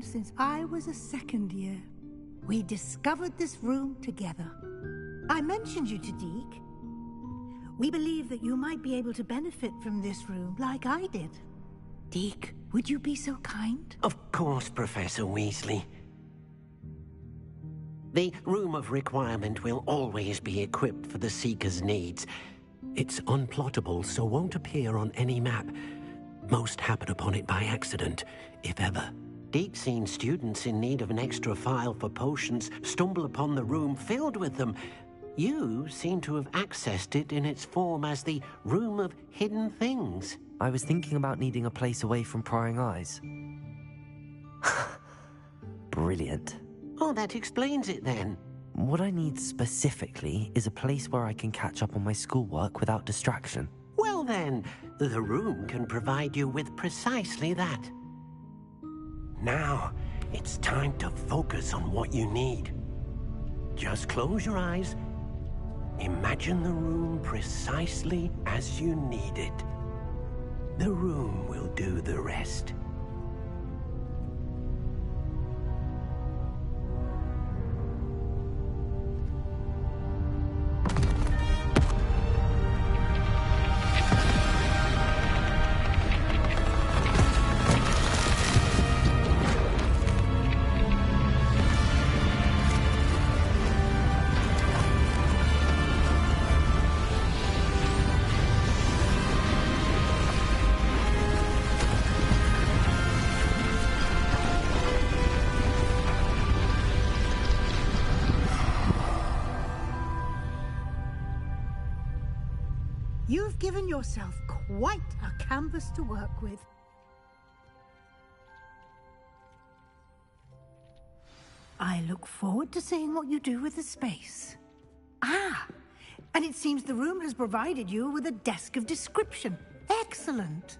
since I was a second year. We discovered this room together. I mentioned you to Deke. We believe that you might be able to benefit from this room like I did. Deke, would you be so kind? Of course, Professor Weasley. The Room of Requirement will always be equipped for the Seeker's needs. It's unplottable, so won't appear on any map. Most happen upon it by accident, if ever. Deke's seen students in need of an extra file for potions stumble upon the room filled with them. You seem to have accessed it in its form as the Room of Hidden Things. I was thinking about needing a place away from prying eyes. Brilliant. Oh, that explains it then. What I need specifically is a place where I can catch up on my schoolwork without distraction. Well then, the room can provide you with precisely that. Now, it's time to focus on what you need. Just close your eyes. Imagine the room precisely as you need it. The room will do the rest. You've given yourself quite a canvas to work with. I look forward to seeing what you do with the space. Ah, and it seems the room has provided you with a desk of description. Excellent.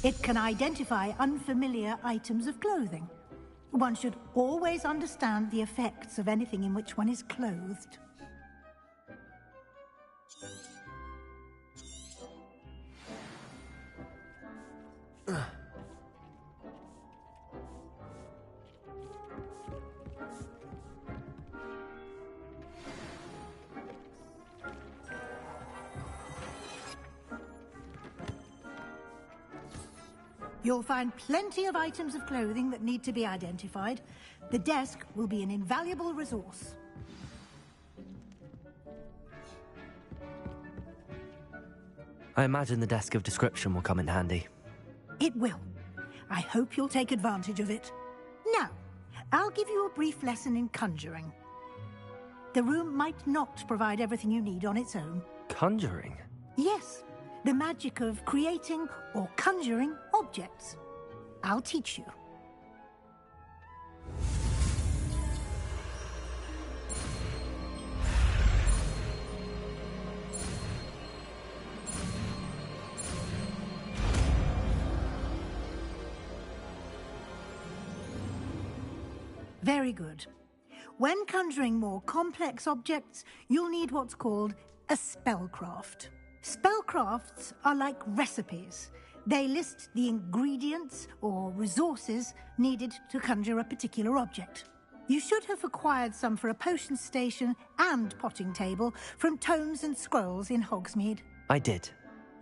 It can identify unfamiliar items of clothing. One should always understand the effects of anything in which one is clothed. You'll find plenty of items of clothing that need to be identified. The desk will be an invaluable resource. I imagine the desk of description will come in handy. It will. I hope you'll take advantage of it. Now, I'll give you a brief lesson in conjuring. The room might not provide everything you need on its own. Conjuring? Yes, the magic of creating or conjuring objects. I'll teach you. Very good. When conjuring more complex objects, you'll need what's called a spellcraft. Spellcrafts are like recipes. They list the ingredients or resources needed to conjure a particular object. You should have acquired some for a potion station and potting table from tomes and scrolls in Hogsmeade. I did.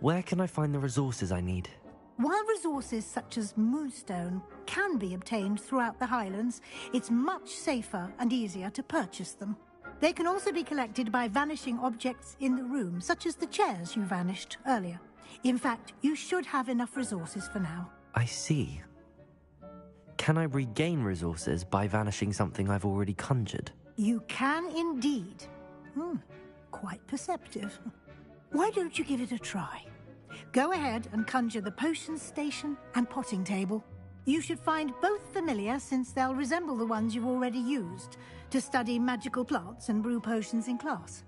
Where can I find the resources I need? While resources such as Moonstone can be obtained throughout the Highlands, it's much safer and easier to purchase them. They can also be collected by vanishing objects in the room, such as the chairs you vanished earlier. In fact, you should have enough resources for now. I see. Can I regain resources by vanishing something I've already conjured? You can indeed. Quite perceptive. Why don't you give it a try? Go ahead and conjure the potion station and potting table. You should find both familiar, since they'll resemble the ones you've already used to study magical plants and brew potions in class.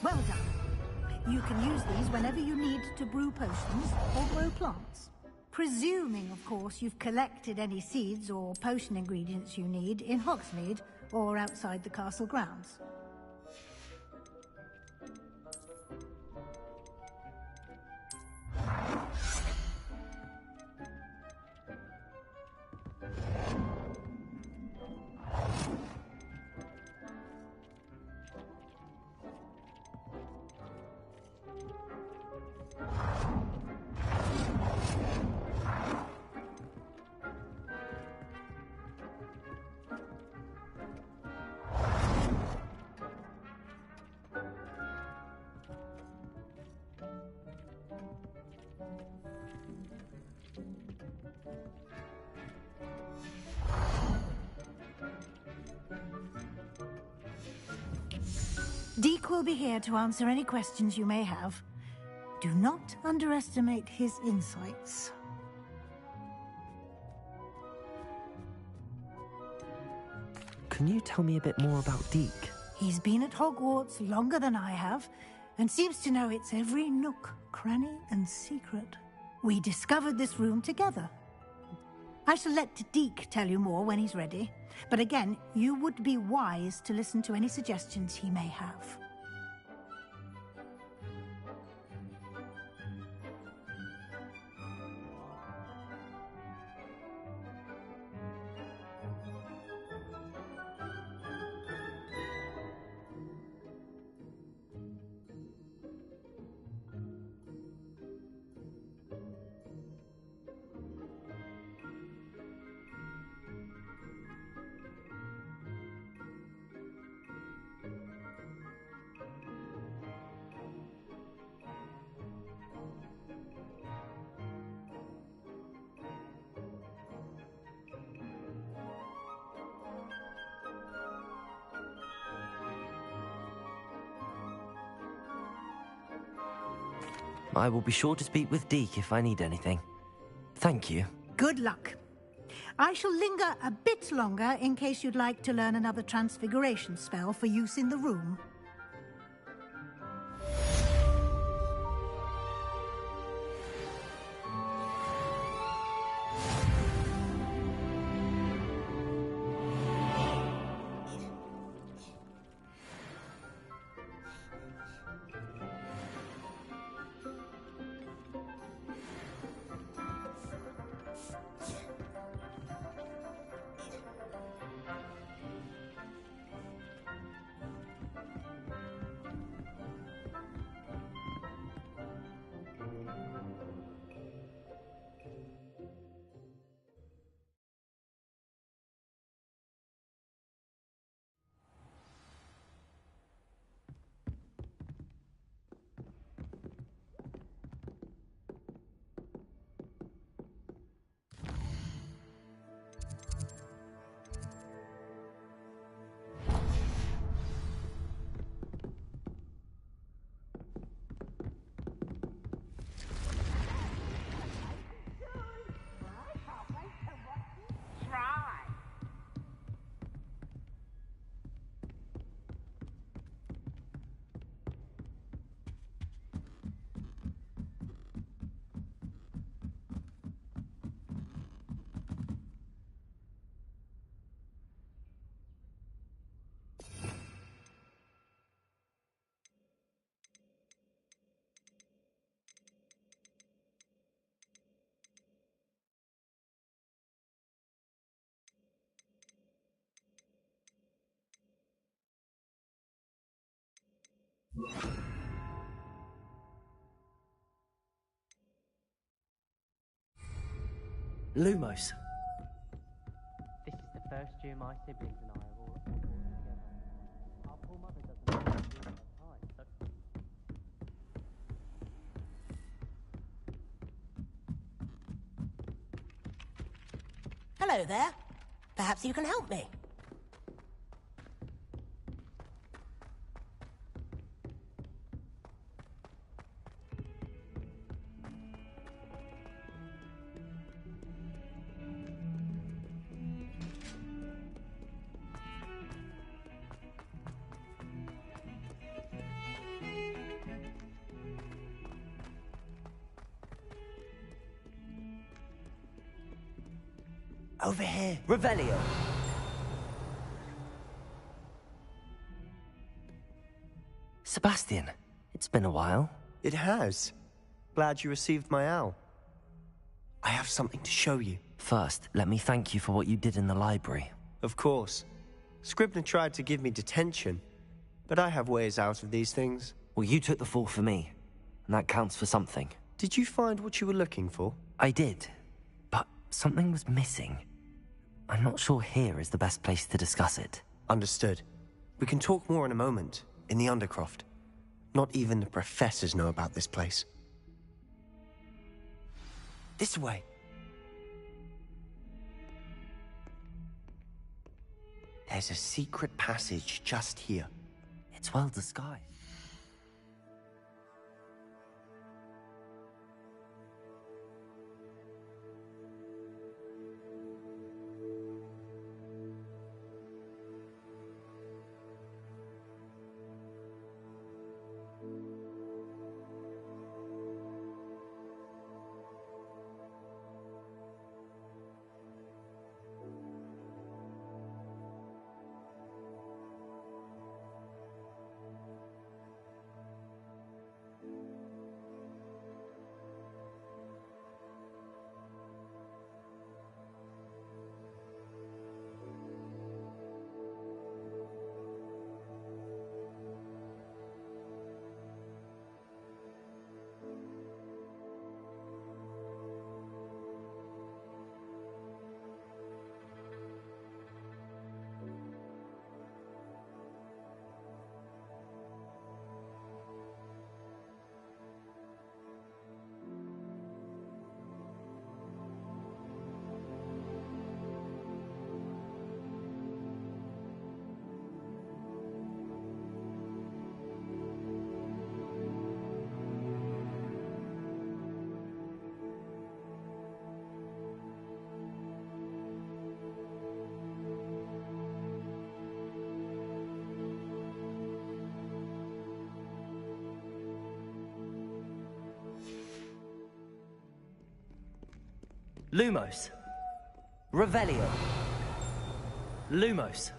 Well done. You can use these whenever you need to brew potions or grow plants. Presuming, of course, you've collected any seeds or potion ingredients you need in Hogsmeade or outside the castle grounds. Deke will be here to answer any questions you may have. Do not underestimate his insights. Can you tell me a bit more about Deke? He's been at Hogwarts longer than I have, and seems to know its every nook, cranny, and secret. We discovered this room together. I shall let Deke tell you more when he's ready, but again, you would be wise to listen to any suggestions he may have. I will be sure to speak with Deke if I need anything. Thank you. Good luck. I shall linger a bit longer in case you'd like to learn another transfiguration spell for use in the room. Lumos. This is the first year my siblings and I have all together. Our poor mother doesn't have to do her time, so... Hello there. Perhaps you can help me. Over here. Revelio. Sebastian, it's been a while. It has. Glad you received my owl. I have something to show you. First, let me thank you for what you did in the library. Of course. Scribner tried to give me detention, but I have ways out of these things. Well, you took the fall for me, and that counts for something. Did you find what you were looking for? I did, but something was missing. I'm not sure here is the best place to discuss it. Understood. We can talk more in a moment, in the Undercroft. Not even the professors know about this place. This way. There's a secret passage just here. It's well disguised. Lumos. Revelio. Lumos.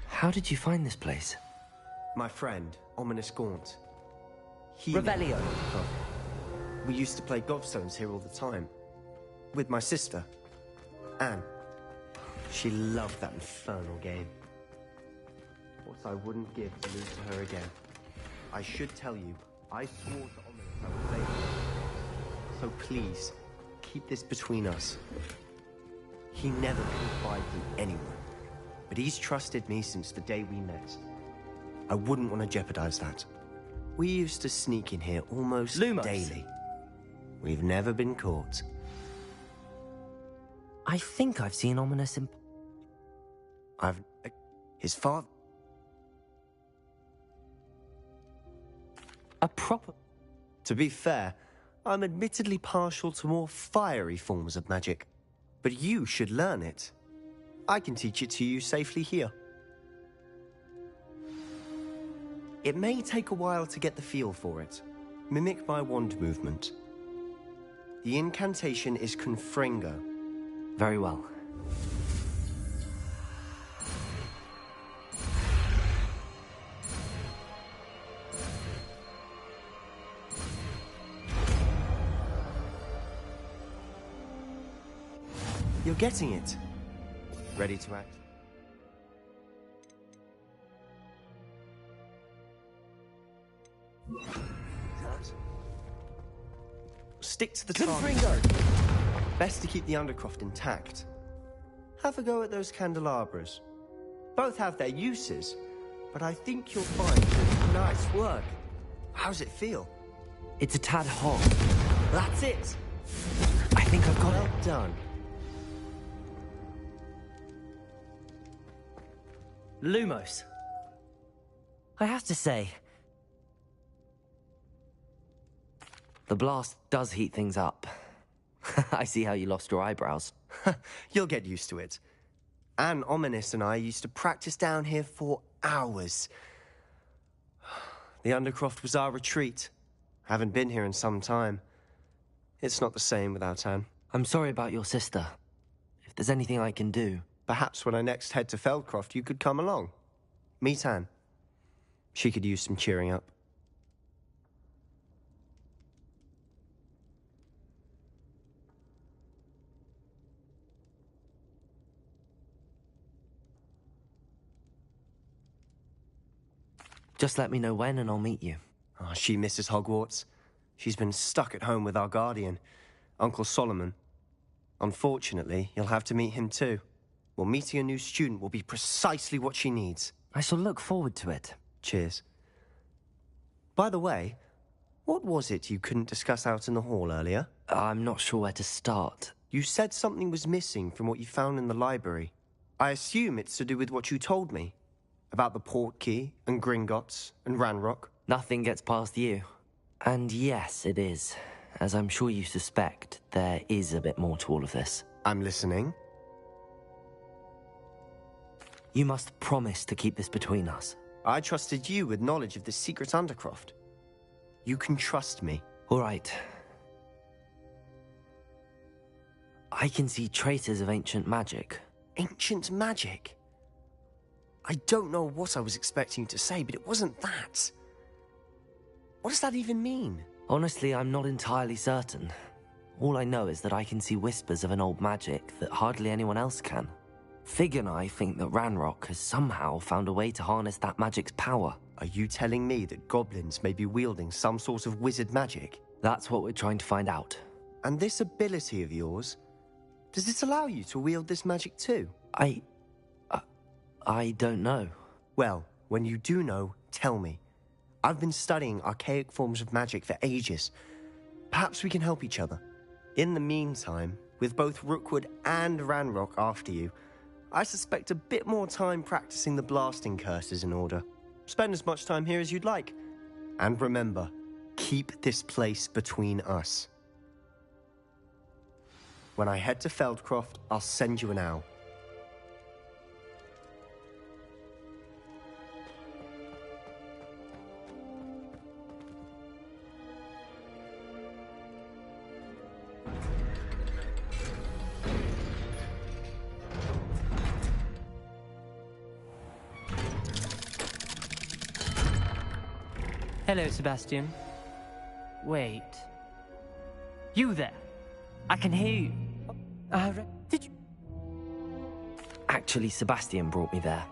How did you find this place? My friend, Ominous Gaunt. Revelio. We used to play gobstones here all the time. With my sister, Anne. She loved that infernal game. What I wouldn't give to lose to her again. I should tell you, I swore to Ominous I would play with her. So please, keep this between us. He never confided in anyone, but he's trusted me since the day we met. I wouldn't want to jeopardize that. We used to sneak in here almost daily. We've never been caught. I think I've seen Ominous in... His father... A proper... To be fair, I'm admittedly partial to more fiery forms of magic. But you should learn it. I can teach it to you safely here. It may take a while to get the feel for it. Mimic my wand movement. The incantation is Confringo. Very well. You're getting it. Ready to act? Stick to the target. Best to keep the Undercroft intact. Have a go at those candelabras. Both have their uses, but I think you'll find that nice work. How's it feel? It's a tad hot. That's it. I think I've got it. Well done. Lumos. I have to say, the blast does heat things up. I see how you lost your eyebrows. You'll get used to it. Anne, Ominous, and I used to practice down here for hours. The Undercroft was our retreat. Haven't been here in some time. It's not the same without Anne. I'm sorry about your sister. If there's anything I can do... Perhaps when I next head to Feldcroft, you could come along. Meet Anne. She could use some cheering up. Just let me know when and I'll meet you. Oh, she misses Hogwarts. She's been stuck at home with our guardian, Uncle Solomon. Unfortunately, you'll have to meet him too. Well, meeting a new student will be precisely what she needs. I shall look forward to it. Cheers. By the way, what was it you couldn't discuss out in the hall earlier? I'm not sure where to start. You said something was missing from what you found in the library. I assume it's to do with what you told me. About the Portkey, and Gringotts, and Ranrock. Nothing gets past you. And yes, it is. As I'm sure you suspect, there is a bit more to all of this. I'm listening. You must promise to keep this between us. I trusted you with knowledge of the secret Undercroft. You can trust me. All right. I can see traces of ancient magic. Ancient magic? I don't know what I was expecting you to say, but it wasn't that. What does that even mean? Honestly, I'm not entirely certain. All I know is that I can see whispers of an old magic that hardly anyone else can. Fig and I think that Ranrock has somehow found a way to harness that magic's power. Are you telling me that goblins may be wielding some sort of wizard magic? That's what we're trying to find out. And this ability of yours, does it allow you to wield this magic too? I don't know. Well, when you do know, tell me. I've been studying archaic forms of magic for ages. Perhaps we can help each other. In the meantime, with both Rookwood and Ranrock after you, I suspect a bit more time practicing the blasting curse is in order. Spend as much time here as you'd like. And remember, keep this place between us. When I head to Feldcroft, I'll send you an owl. Hello, Sebastian. Wait. You there? I can hear you. Did you? Actually, Sebastian brought me there.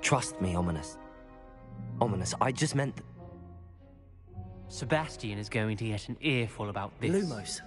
Trust me, Ominous. Ominous, I just meant... Sebastian is going to get an earful about this. Lumos.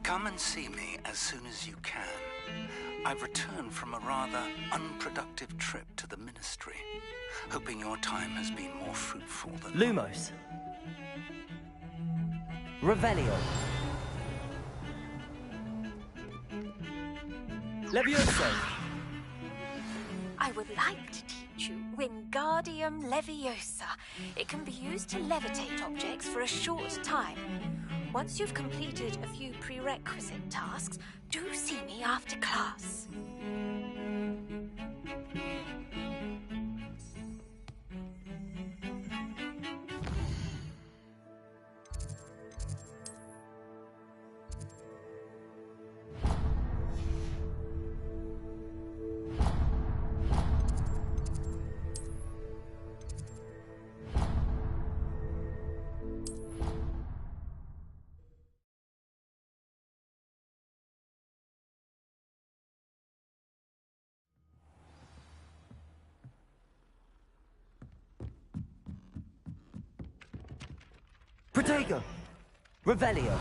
Come and see me as soon as you can. I've returned from a rather unproductive trip to the Ministry, hoping your time has been more fruitful than... Lumos. Revelio. Levioso! I would like to teach you Wingardium Leviosa. It can be used to levitate objects for a short time. Once you've completed a few prerequisite tasks, do see me after class. Protego! Revelio!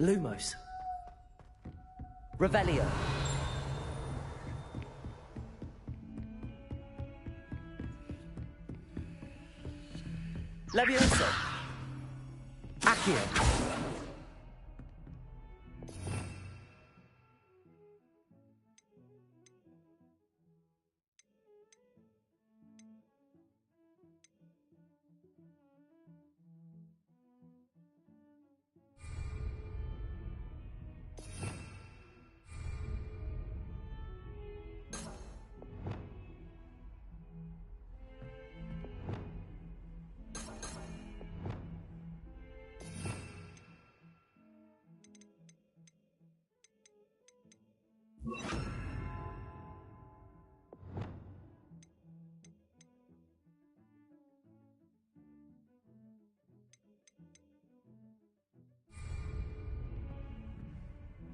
Lumos. Revelio. Levioso. Accio.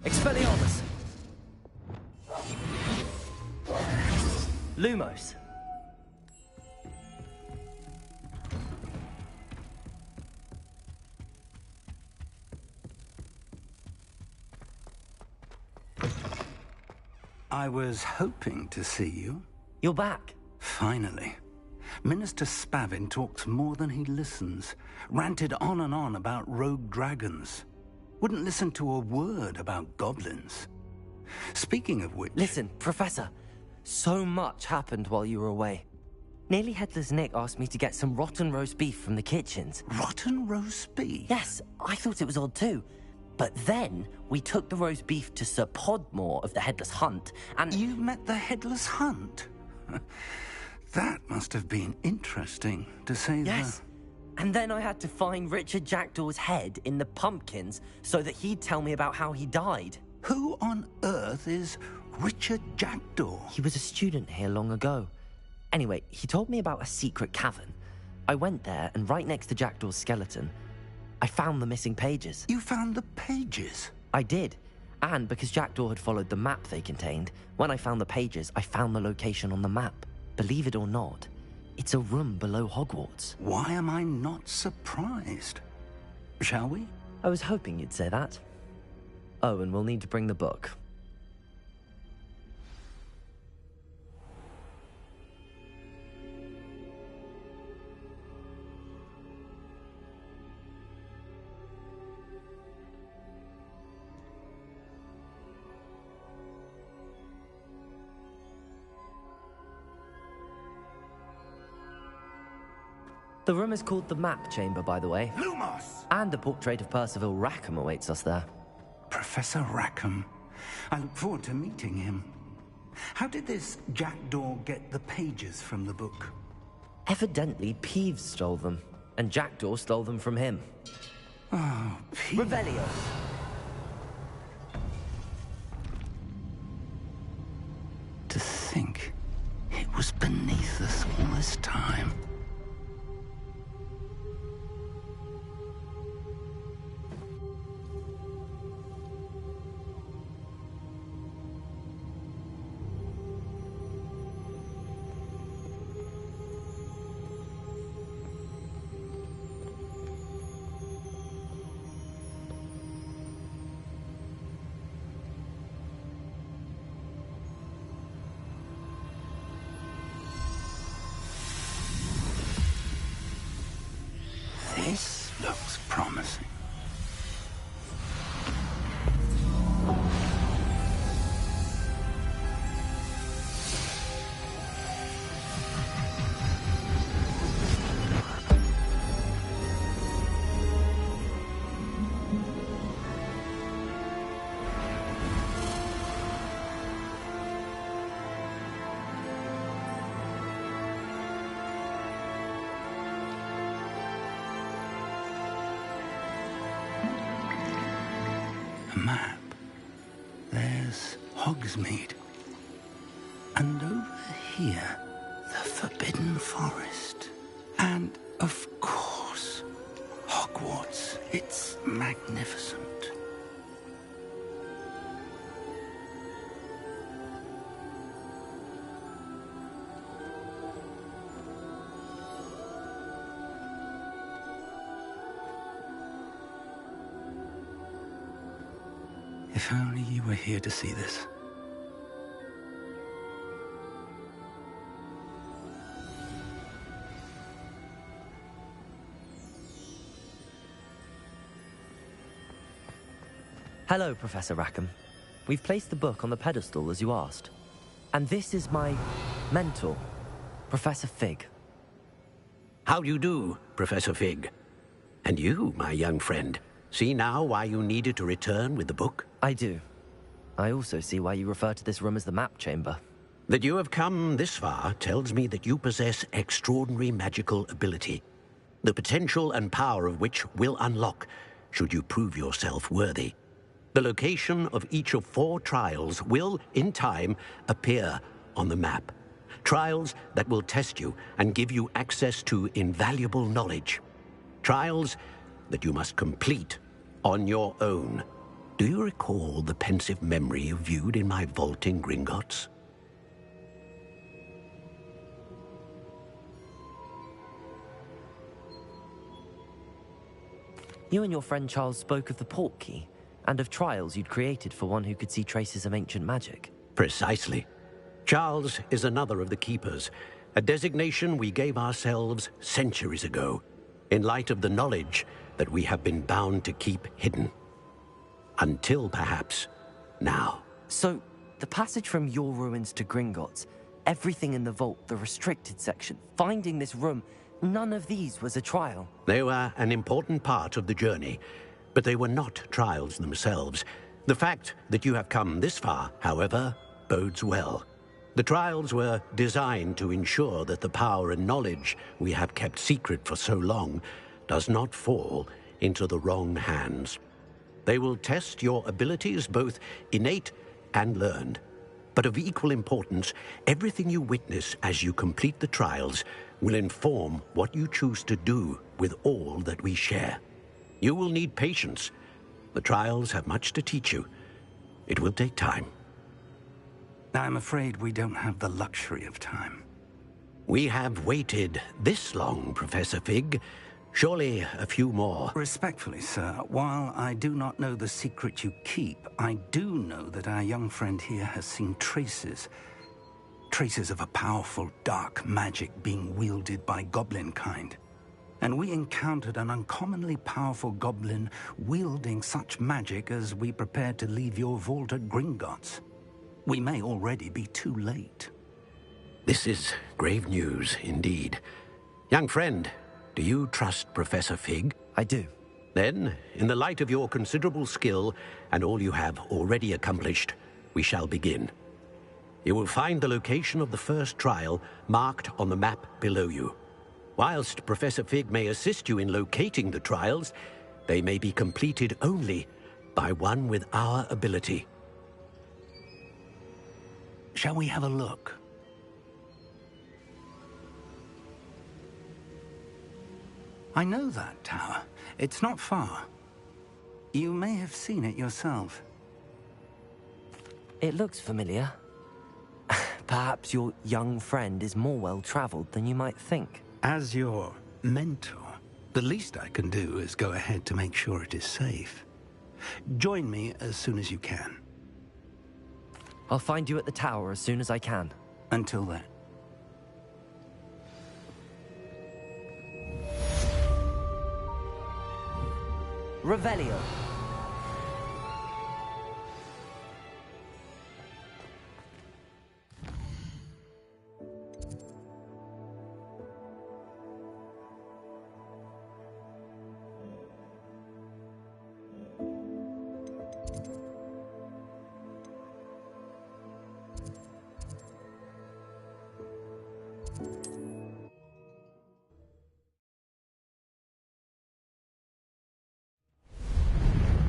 Expelliarmus. Lumos. I was hoping to see you. You're back. Finally. Minister Spavin talks more than he listens. Ranted on and on about rogue dragons. Wouldn't listen to a word about goblins. Speaking of which... Listen, Professor. So much happened while you were away. Nearly Headless Nick asked me to get some rotten roast beef from the kitchens. Rotten roast beef? Yes, I thought it was odd too. But then we took the roast beef to Sir Podmore of the Headless Hunt, and... You met the Headless Hunt? That must have been interesting, to say the... Yes. And then I had to find Richard Jackdaw's head in the pumpkins so that he'd tell me about how he died. Who on earth is Richard Jackdaw? He was a student here long ago. Anyway, he told me about a secret cavern. I went there, and right next to Jackdaw's skeleton, I found the missing pages. You found the pages? I did. And because Jackdaw had followed the map they contained, when I found the pages, I found the location on the map. Believe it or not, it's a room below Hogwarts. Why am I not surprised? Shall we? I was hoping you'd say that. Oh, and we'll need to bring the book. The room is called the Map Chamber, by the way. Lumos! And a portrait of Percival Rackham awaits us there. Professor Rackham. I look forward to meeting him. How did this Jackdaw get the pages from the book? Evidently, Peeves stole them, and Jackdaw stole them from him. Oh, Peeves. Revelio. To think it was beneath us all this time. This looks promising. Map. There's Hogsmeade. And over here, the Forbidden Forest. And, of course, Hogwarts. It's magnificent. If only you were here to see this. Hello, Professor Rackham. We've placed the book on the pedestal as you asked. And this is my mentor, Professor Fig. How do you do, Professor Fig? And you, my young friend, see now why you needed to return with the book? I do. I also see why you refer to this room as the map chamber. That you have come this far tells me that you possess extraordinary magical ability, the potential and power of which will unlock should you prove yourself worthy. The location of each of 4 trials will, in time, appear on the map. Trials that will test you and give you access to invaluable knowledge. Trials that you must complete on your own. Do you recall the pensive memory you viewed in my vault in Gringotts? You and your friend Charles spoke of the port key, and of trials you'd created for one who could see traces of ancient magic. Precisely. Charles is another of the Keepers, a designation we gave ourselves centuries ago, in light of the knowledge that we have been bound to keep hidden. Until, perhaps, now. So, the passage from your ruins to Gringotts, everything in the vault, the restricted section, finding this room, none of these was a trial. They were an important part of the journey, but they were not trials themselves. The fact that you have come this far, however, bodes well. The trials were designed to ensure that the power and knowledge we have kept secret for so long does not fall into the wrong hands. They will test your abilities, both innate and learned. But of equal importance, everything you witness as you complete the trials will inform what you choose to do with all that we share. You will need patience. The trials have much to teach you. It will take time. I'm afraid we don't have the luxury of time. We have waited this long, Professor Fig. Surely a few more. Respectfully, sir, while I do not know the secret you keep, I do know that our young friend here has seen traces of a powerful dark magic being wielded by goblin kind. And we encountered an uncommonly powerful goblin wielding such magic as we prepared to leave your vault at Gringotts. We may already be too late. This is grave news indeed. Young friend, do you trust Professor Fig? I do. Then, in the light of your considerable skill and all you have already accomplished, we shall begin. You will find the location of the first trial marked on the map below you. Whilst Professor Fig may assist you in locating the trials, they may be completed only by one with our ability. Shall we have a look? I know that tower. It's not far. You may have seen it yourself. It looks familiar. Perhaps your young friend is more well-traveled than you might think. As your mentor, the least I can do is go ahead to make sure it is safe. Join me as soon as you can. I'll find you at the tower as soon as I can. Until then. Revelio.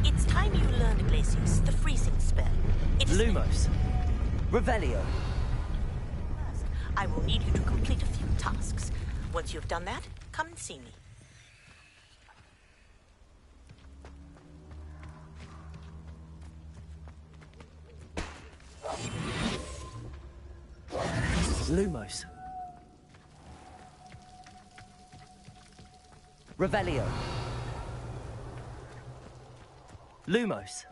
It's time you learned Glacius, the freezing spell. It's Lumos. Revelio. First, I will need you to complete a few tasks. Once you've done that, come and see me. Lumos. Revelio. Lumos.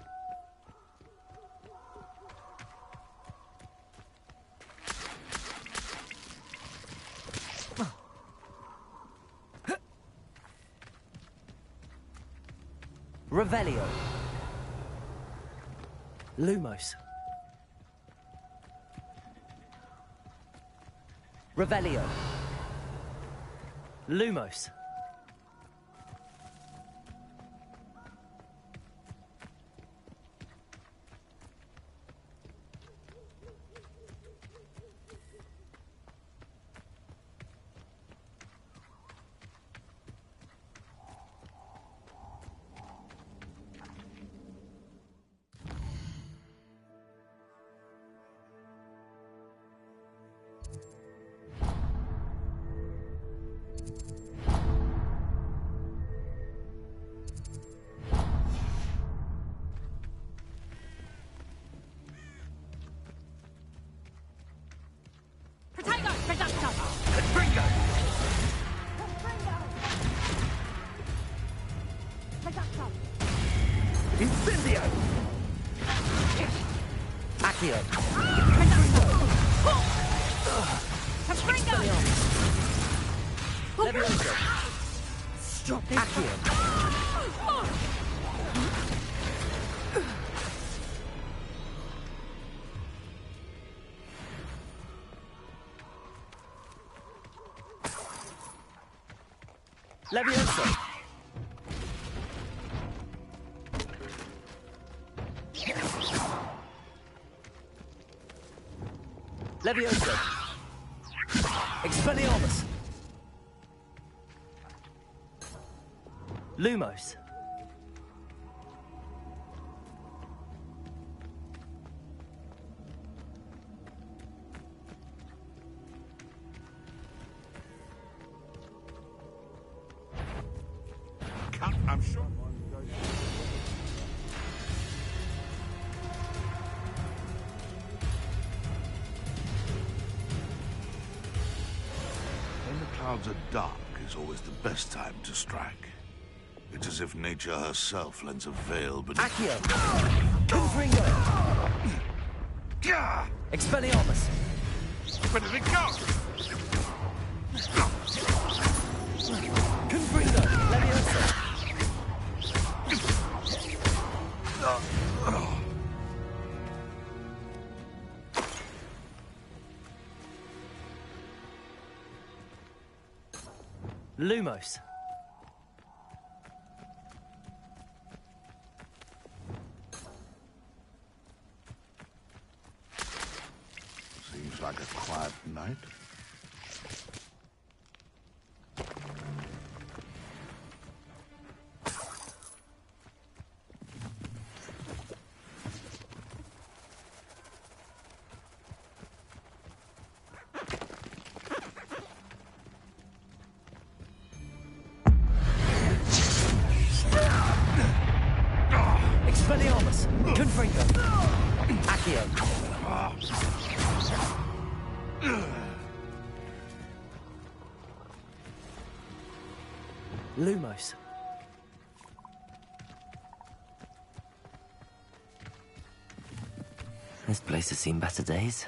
Revelio. Lumos. Revelio. Lumos. Incendio! Accio. Levioso. Stop it. Accio. Levioso. Levioso. Expelliarmus. Lumos. I'm sure. When the clouds are dark is always the best time to strike. It's as if nature herself lends a veil beneath... Accio. Confringo. Expelliarmus. Where did it go? Confringo. Levioso. Lumos. Seems like a quiet night. Expelliarmus. Confringo. Accio. Lumos. This place has seen better days.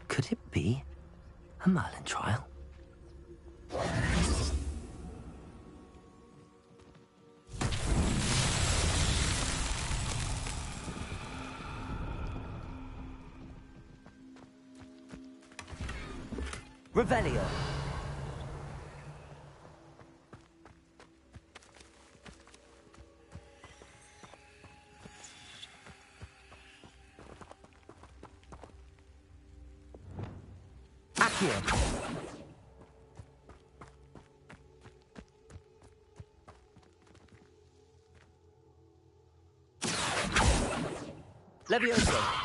Could it be a Merlin trial? Revelio. Accio. Levioso.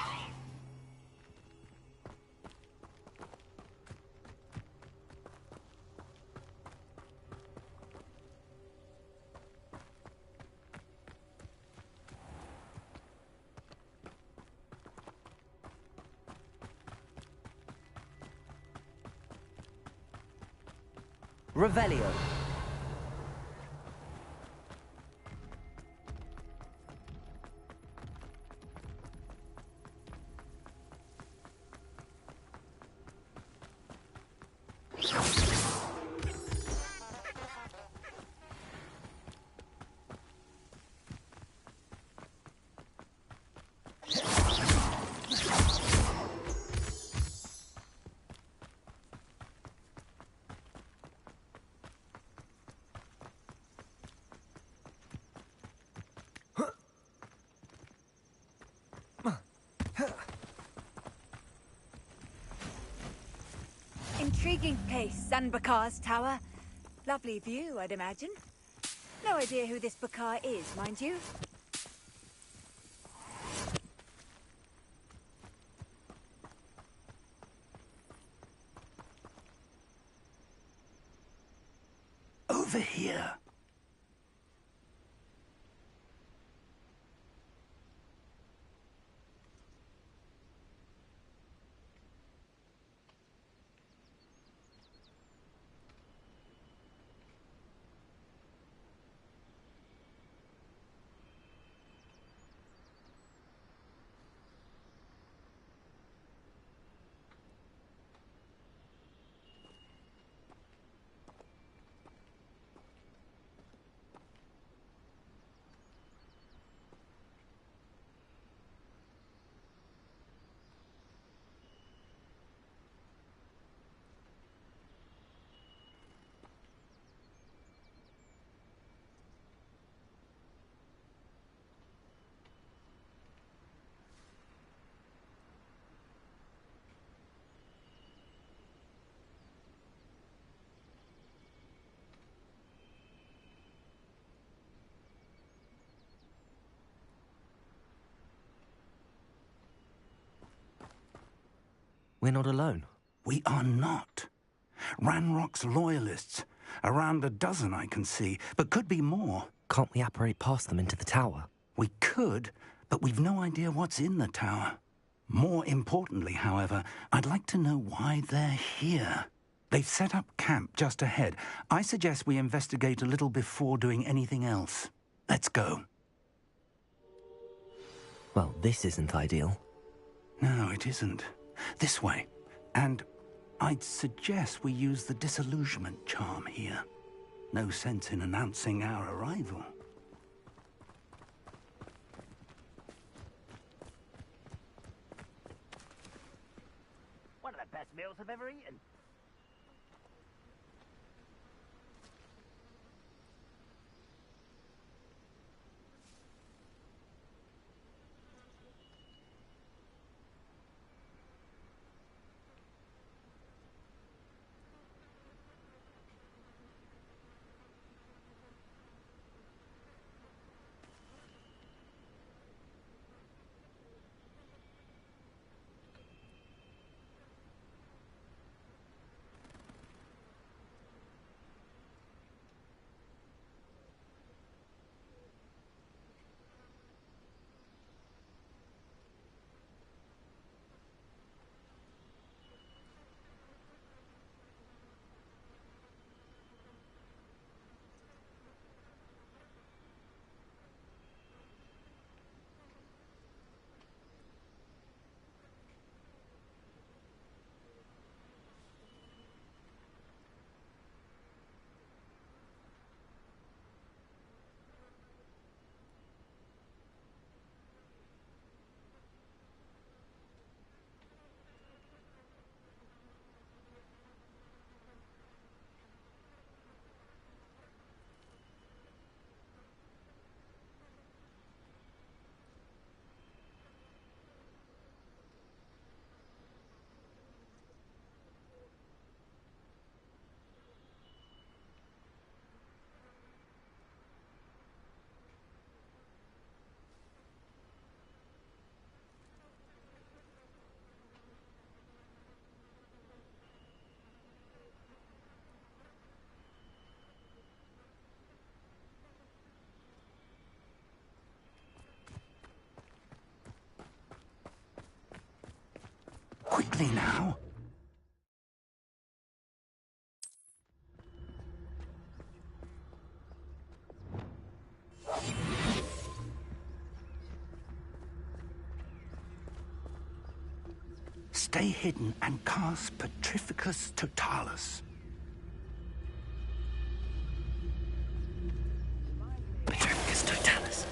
Revelio. Intriguing place, Sanbakar's tower. Lovely view, I'd imagine. No idea who this Bakar is, mind you. Over here. We're not alone. We are not. Ranrock's loyalists. Around a dozen I can see, but could be more. Can't we apparate past them into the tower? We could, but we've no idea what's in the tower. More importantly, however, I'd like to know why they're here. They've set up camp just ahead. I suggest we investigate a little before doing anything else. Let's go. Well, this isn't ideal. No, it isn't. This way. And I'd suggest we use the disillusionment charm here. No sense in announcing our arrival. One of the best meals I've ever eaten. Steady now. Stay hidden and cast Petrificus Totalis. Petrificus Totalis.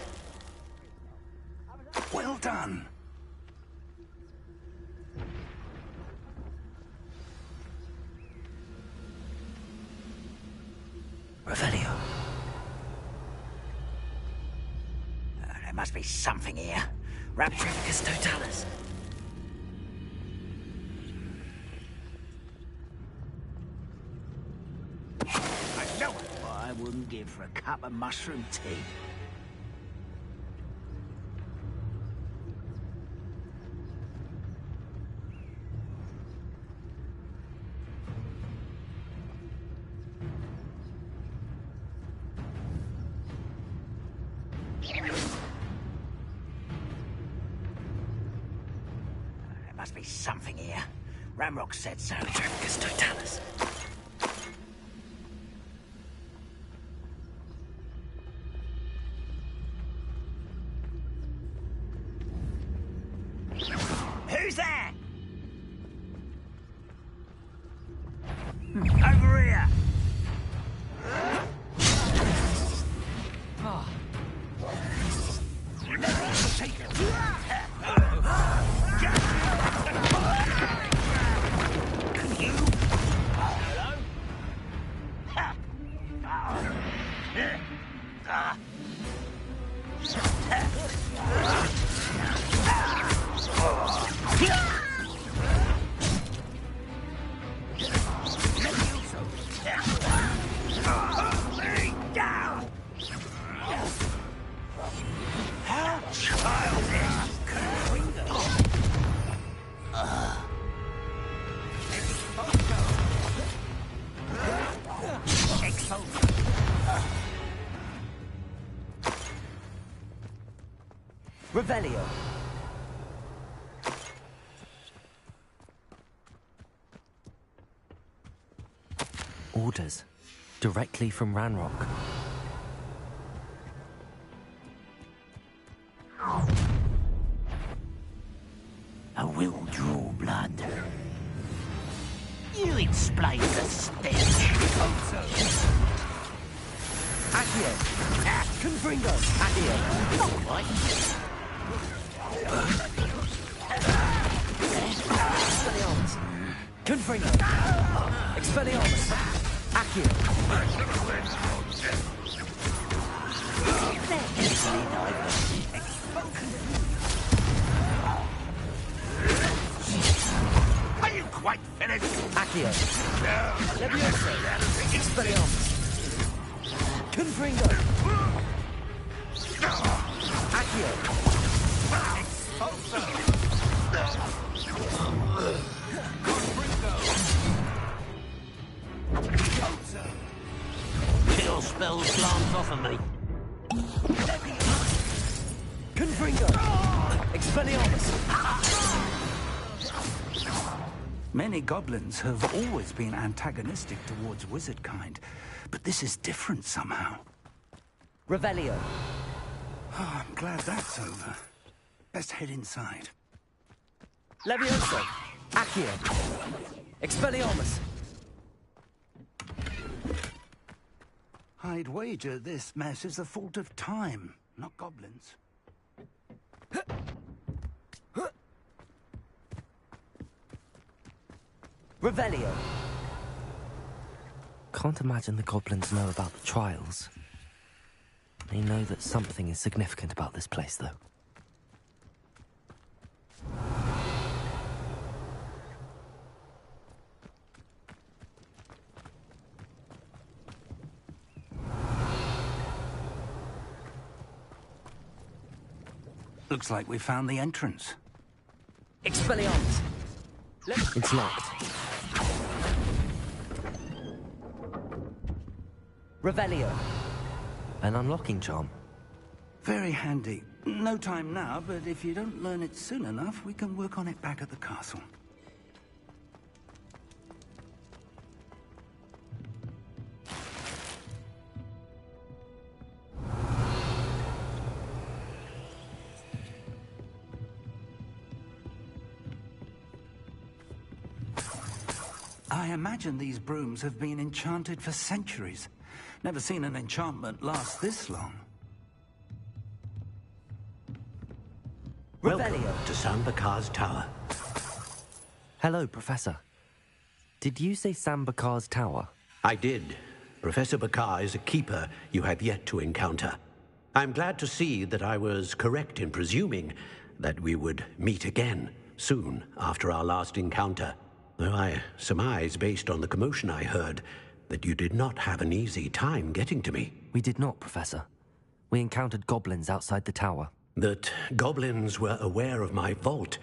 Well done. Revelio. There must be something here. Petrificus Totalis. I know what I wouldn't give for a cup of mushroom tea. There must be something here. Ramrock said so. Petrificus Totalis. Who's there? Over here. Take it. You? Hello? How childish! Revelio. Orders. Directly from Ranrock. I will draw blood. You explain the stench. Accio. Confringo. Accio. Not right. Expelliarmus. Confringo. Expelliarmus. Accio. Easily neither. Are you quite finished? Accio. Levioso. Expelliarmus. Confringo. Accio. Kill spells glance off of me. Confringo. Expelliarmus. Many goblins have always been antagonistic towards wizard kind, but this is different somehow. Revelio. Oh, I'm glad that's over. Let's head inside. Levioso. Accio. Expelliarmus. I'd wager this mess is the fault of time, not goblins. Revelio. Can't imagine the goblins know about the trials. They know that something is significant about this place, though. Looks like we found the entrance. Expelliarmus. It's locked. Revelio. An unlocking charm. Very handy. No time now, but if you don't learn it soon enough, we can work on it back at the castle. I imagine these brooms have been enchanted for centuries. Never seen an enchantment last this long. Welcome to Sambakar's tower. Hello, Professor. Did you say Sambakar's tower? I did. Professor Bakar is a keeper you have yet to encounter. I'm glad to see that I was correct in presuming that we would meet again soon after our last encounter. Though I surmise, based on the commotion I heard, that you did not have an easy time getting to me. We did not, Professor. We encountered goblins outside the tower. That goblins were aware of my vault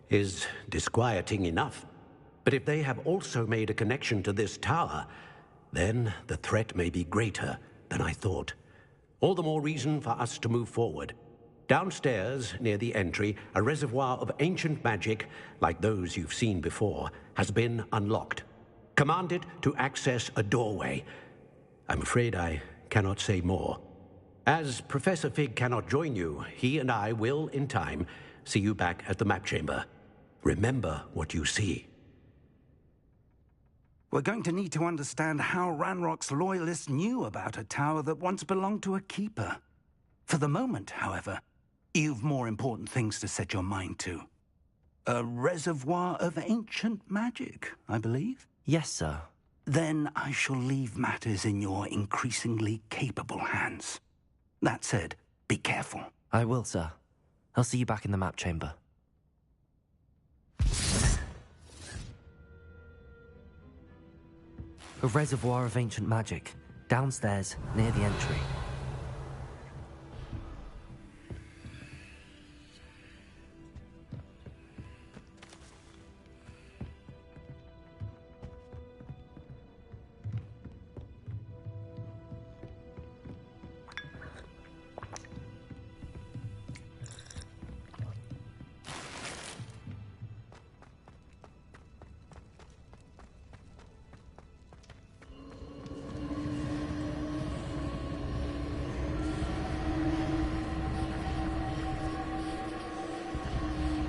is disquieting enough. But if they have also made a connection to this tower, then the threat may be greater than I thought. All the more reason for us to move forward. Downstairs, near the entry, a reservoir of ancient magic, like those you've seen before, has been unlocked. Command it to access a doorway. I'm afraid I cannot say more. As Professor Fig cannot join you, he and I will, in time, see you back at the map chamber. Remember what you see. We're going to need to understand how Ranrock's loyalists knew about a tower that once belonged to a keeper. For the moment, however, you've more important things to set your mind to. A reservoir of ancient magic, I believe? Yes, sir. Then I shall leave matters in your increasingly capable hands. That said, be careful. I will, sir. I'll see you back in the map chamber. A reservoir of ancient magic, downstairs, near the entry.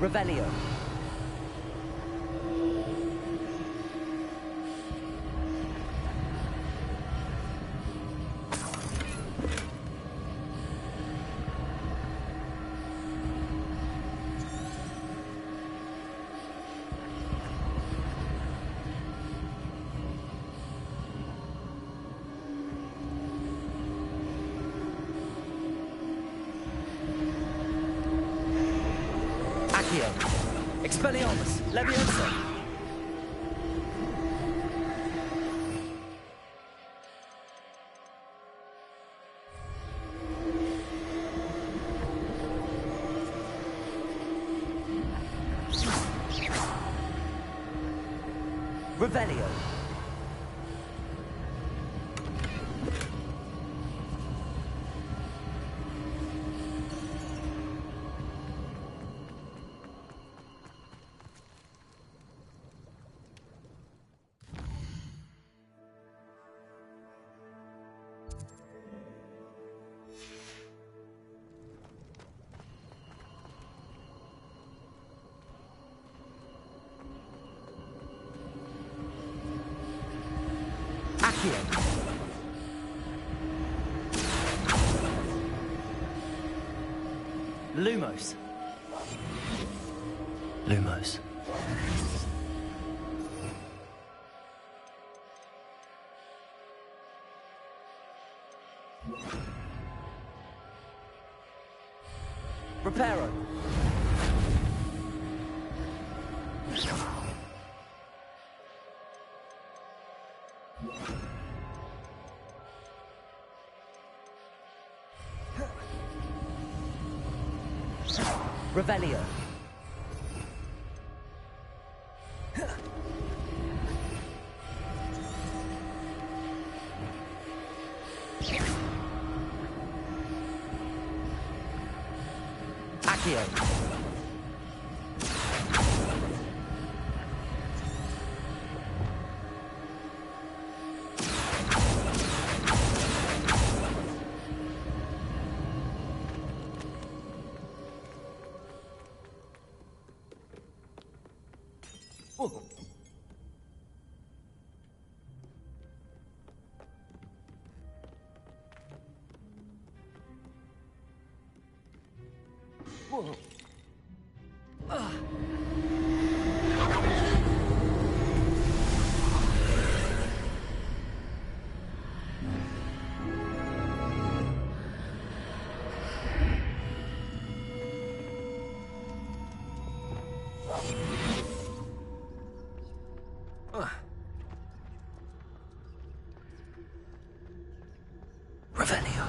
Revelio. Expelliarmus, Leviosa. Revelio. Lumos. Lumos. Reparo. Revelio. Accio. Revelio.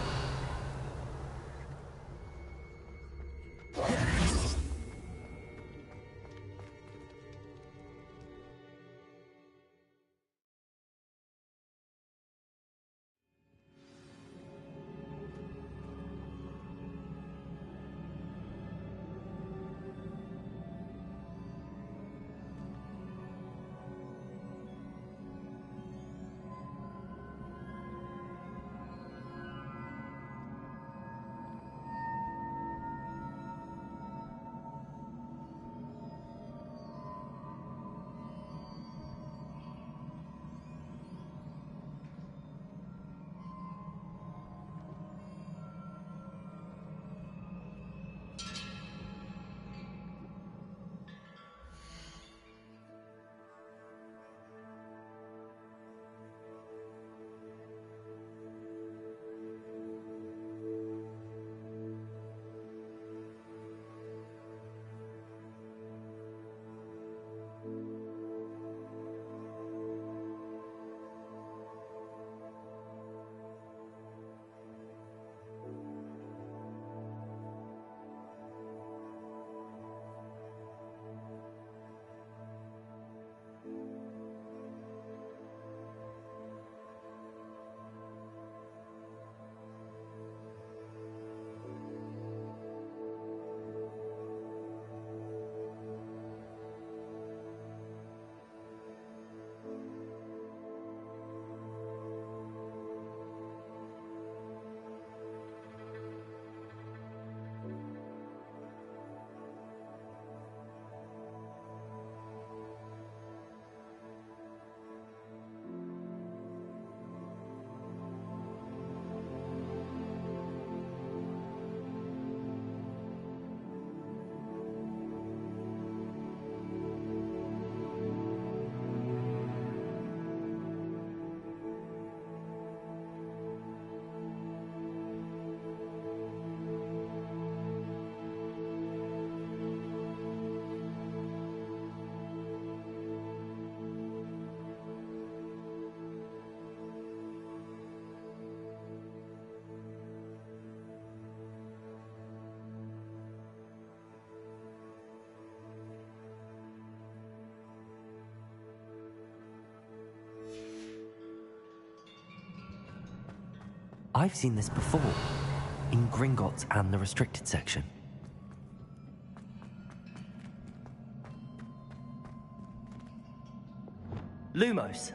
I've seen this before, in Gringotts and the restricted section. Lumos.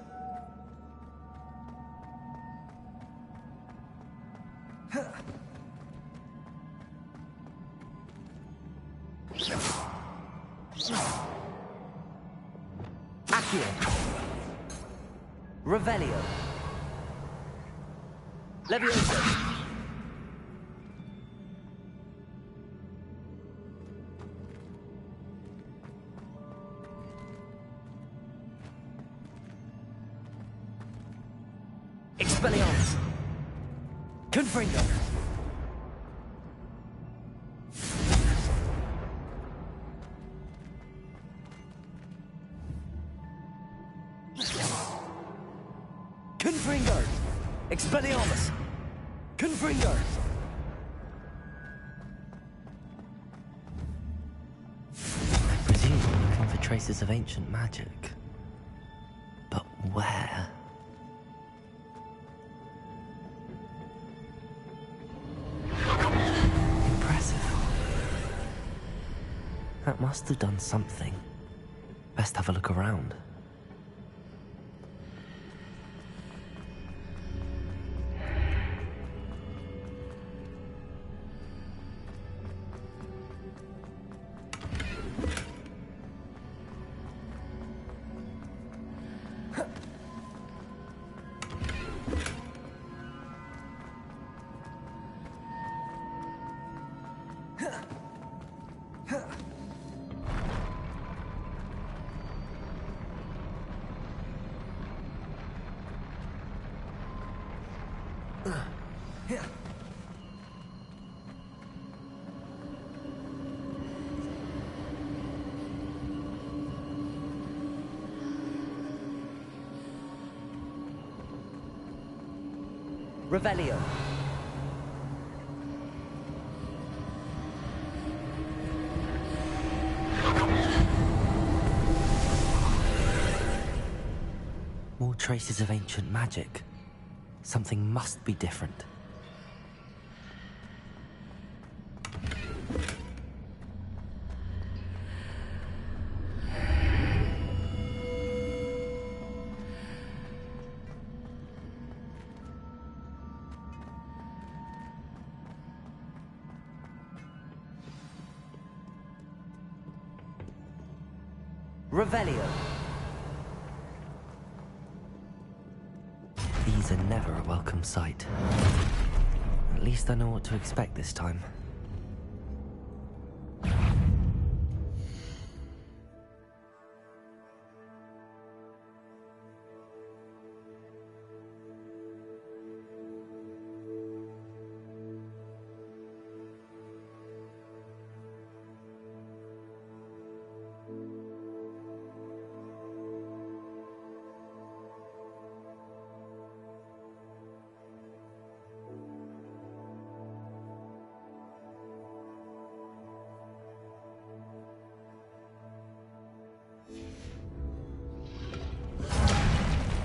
Accio. Revelio. Levioso. Expelliarmus. Confringo. Confringo. Expelliarmus. Confringo. I presume we're looking for traces of ancient magic. But where? Impressive. That must have done something. Best have a look around. Revelio. More traces of ancient magic. Something must be different. Revelio. These are never a welcome sight. At least I know what to expect this time.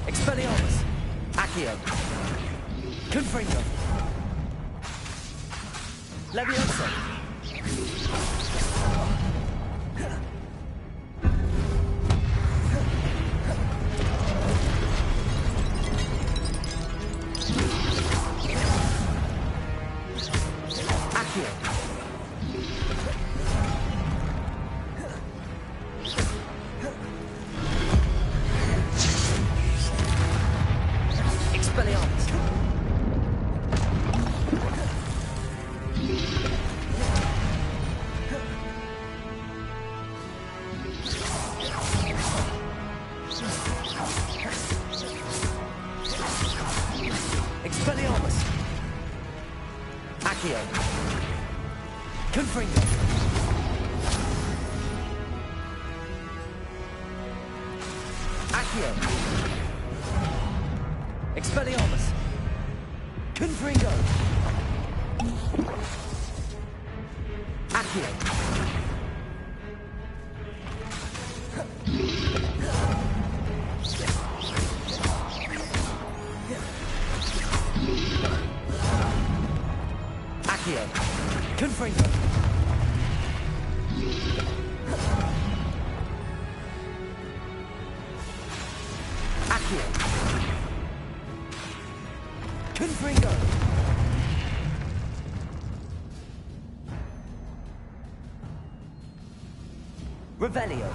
Expelliarmus! Accio! Confringo! Leviosa! Accio! Expelliarmus! Expelliarmus! Accio! Confringo! Accio! Expelliarmus! Confringo! Accio! Accio! Confringo! Accio! Confringo! Revelio!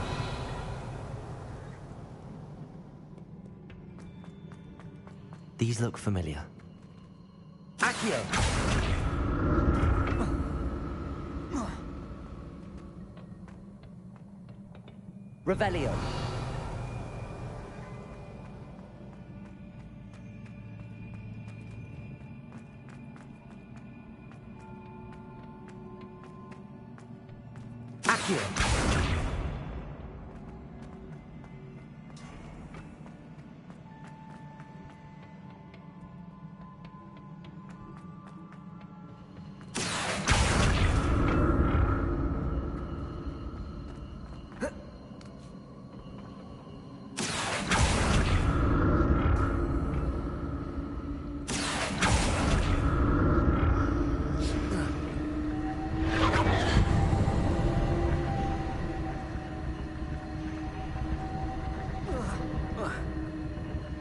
These look familiar. Accio! Revelio! Accio!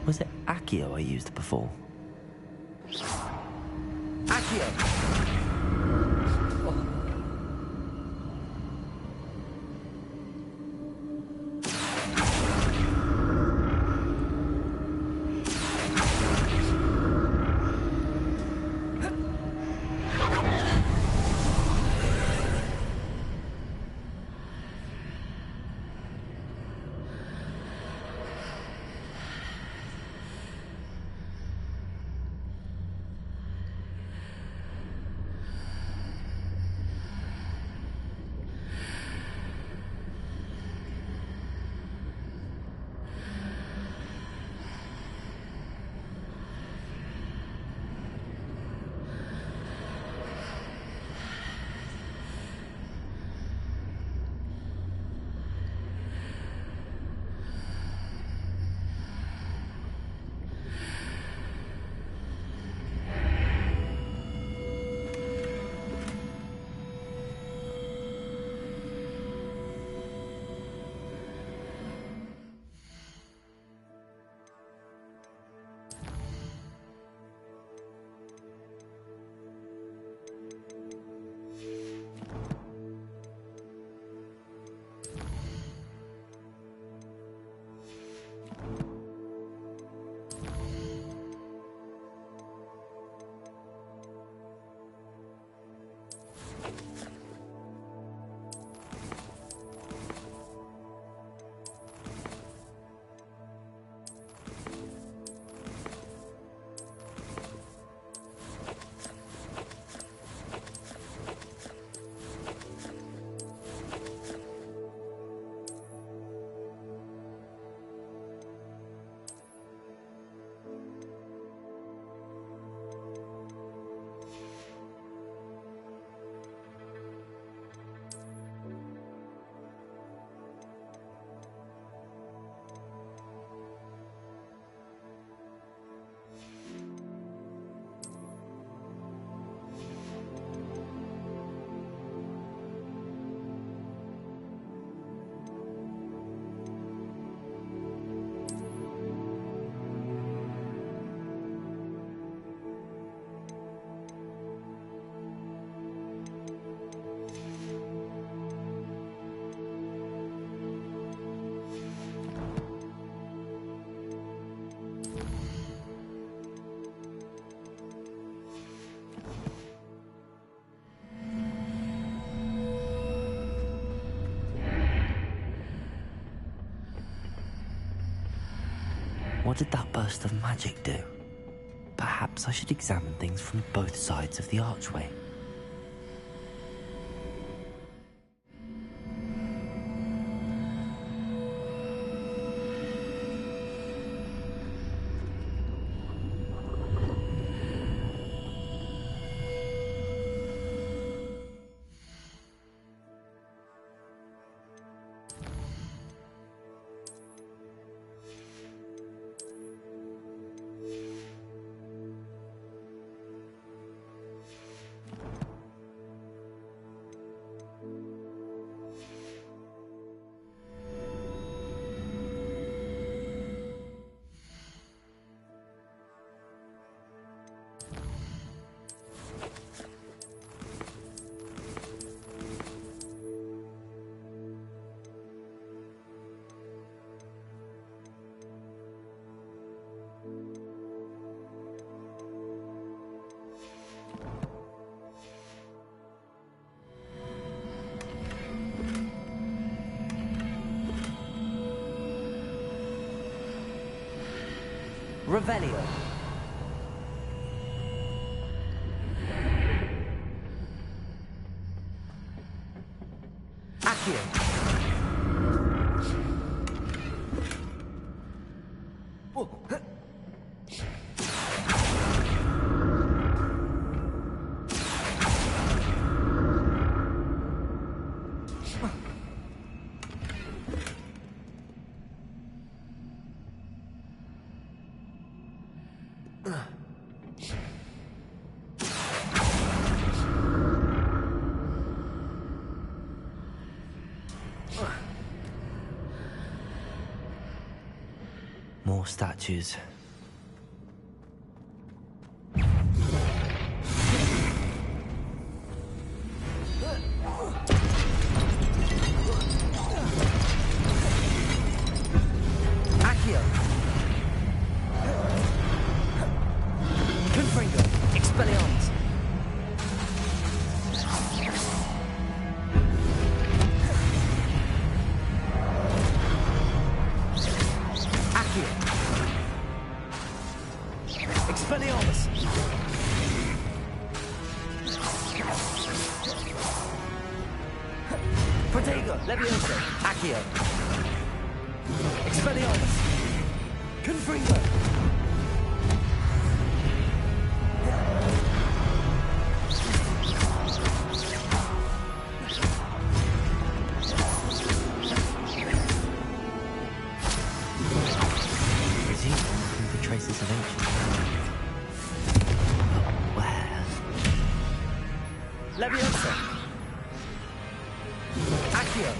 Was it Accio I used before? Accio! What did that burst of magic do? Perhaps I should examine things from both sides of the archway. Revelio. Accio. More statues. Accio. Confringo. Expelliarmus. Expelliarmus! Protego! Levioso! Accio! Expelliarmus! Confringo! Traces of ancient time. But where? Leviosa! Accio!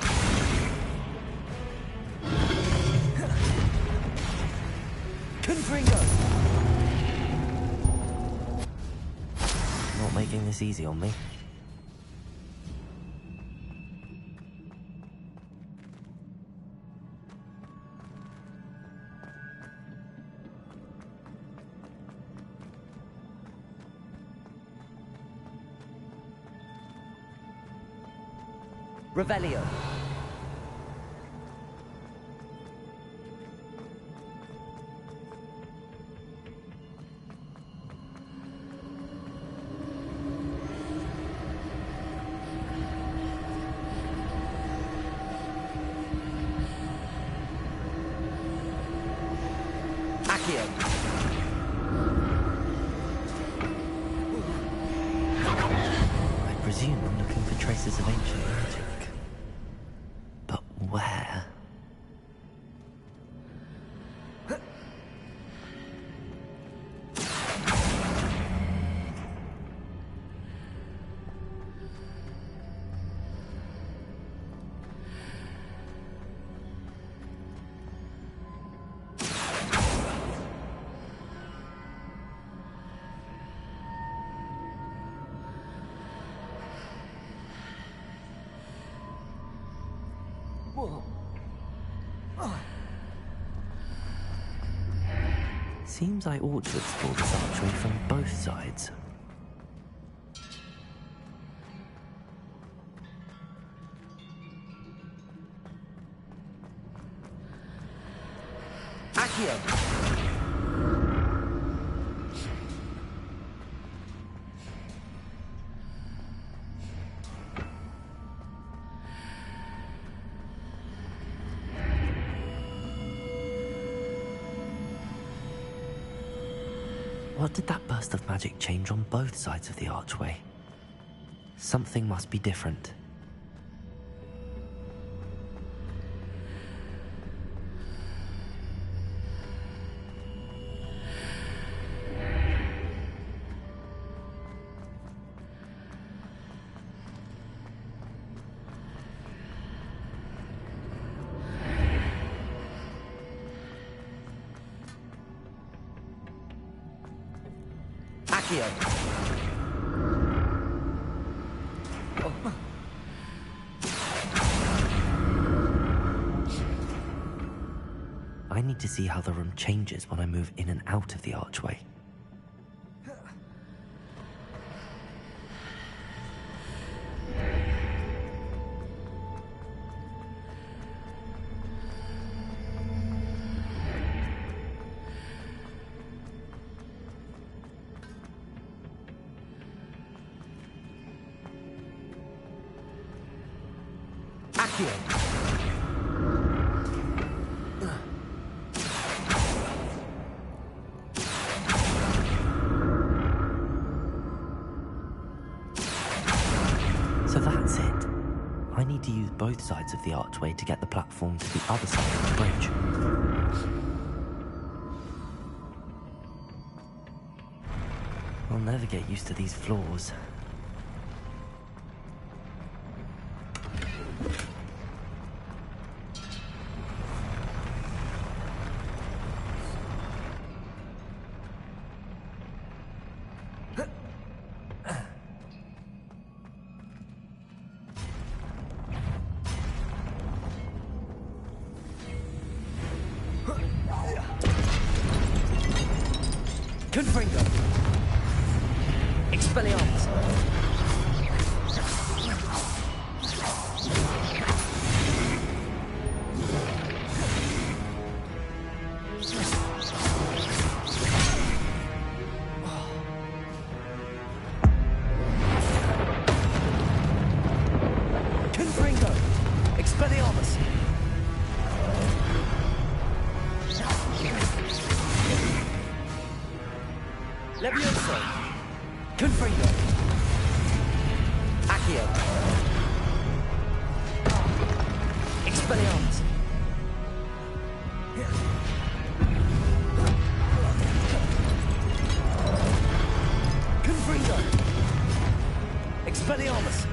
Confringo! Not making this easy on me. Revelio. Accio. I presume I'm looking for traces of ancient magic. But where? Seems I ought to explore this archway from both sides. Accio! What did that burst of magic change on both sides of the archway? Something must be different. I need to see how the room changes when I move in and out of the archway. So that's it. I need to use both sides of the archway to get the platform to the other side of the bridge. I'll never get used to these floors. Confringo. Expelliarmus. Confringo. Expelliarmus. Levioso. Confringo. Accio. Expelliarmus. Confringo. Expelliarmus.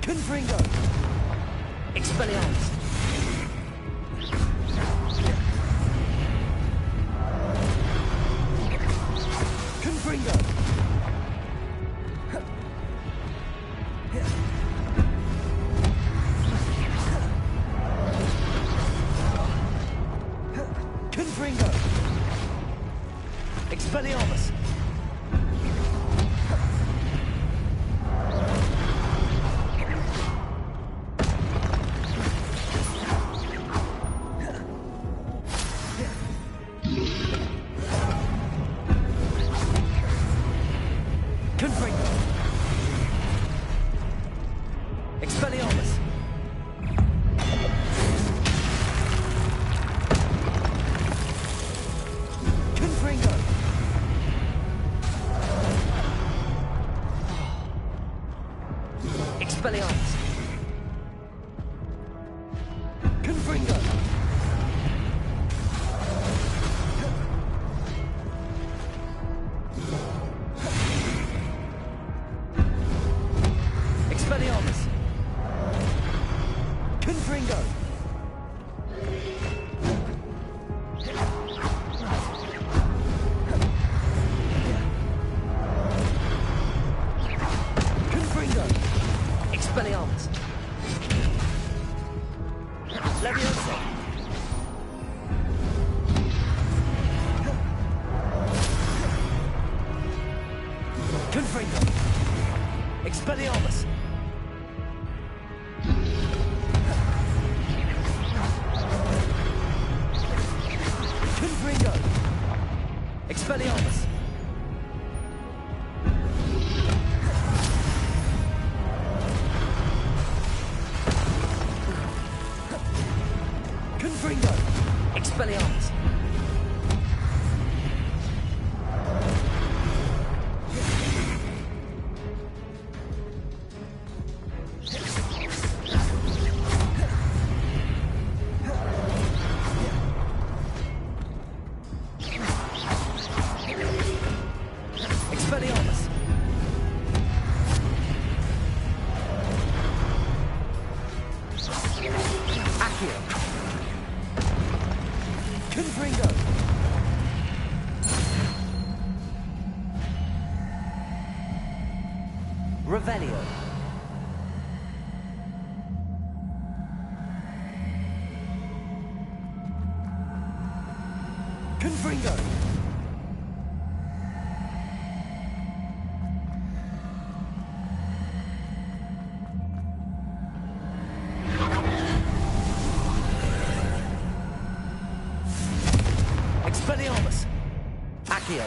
Confringo. Expelliarmus. Confringo. Confringo. Expelliarmus. Confringo. Expelliarmus. Confringo. Expelliarmus. Confringo. Expelliarmus. Confringo. Confringo. Expelliarmus. Levioso. Confringo. Expelliarmus. Expelliarmus! Confringo! Expelliarmus! Expelliarmus! Accio! Confringo! Revelio! Confringo! Expelliarmus! Accio!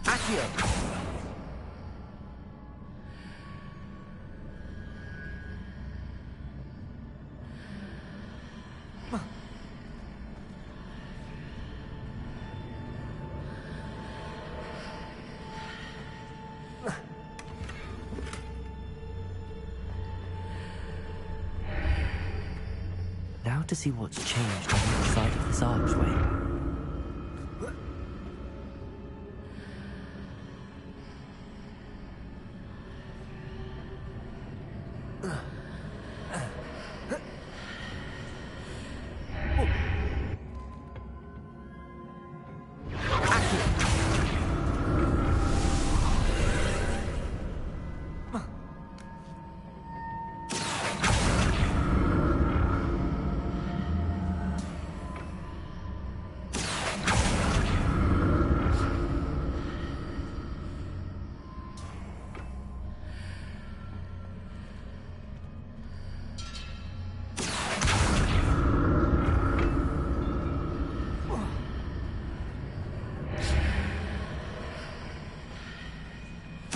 Accio! Now to see what's changed on the side of this archway.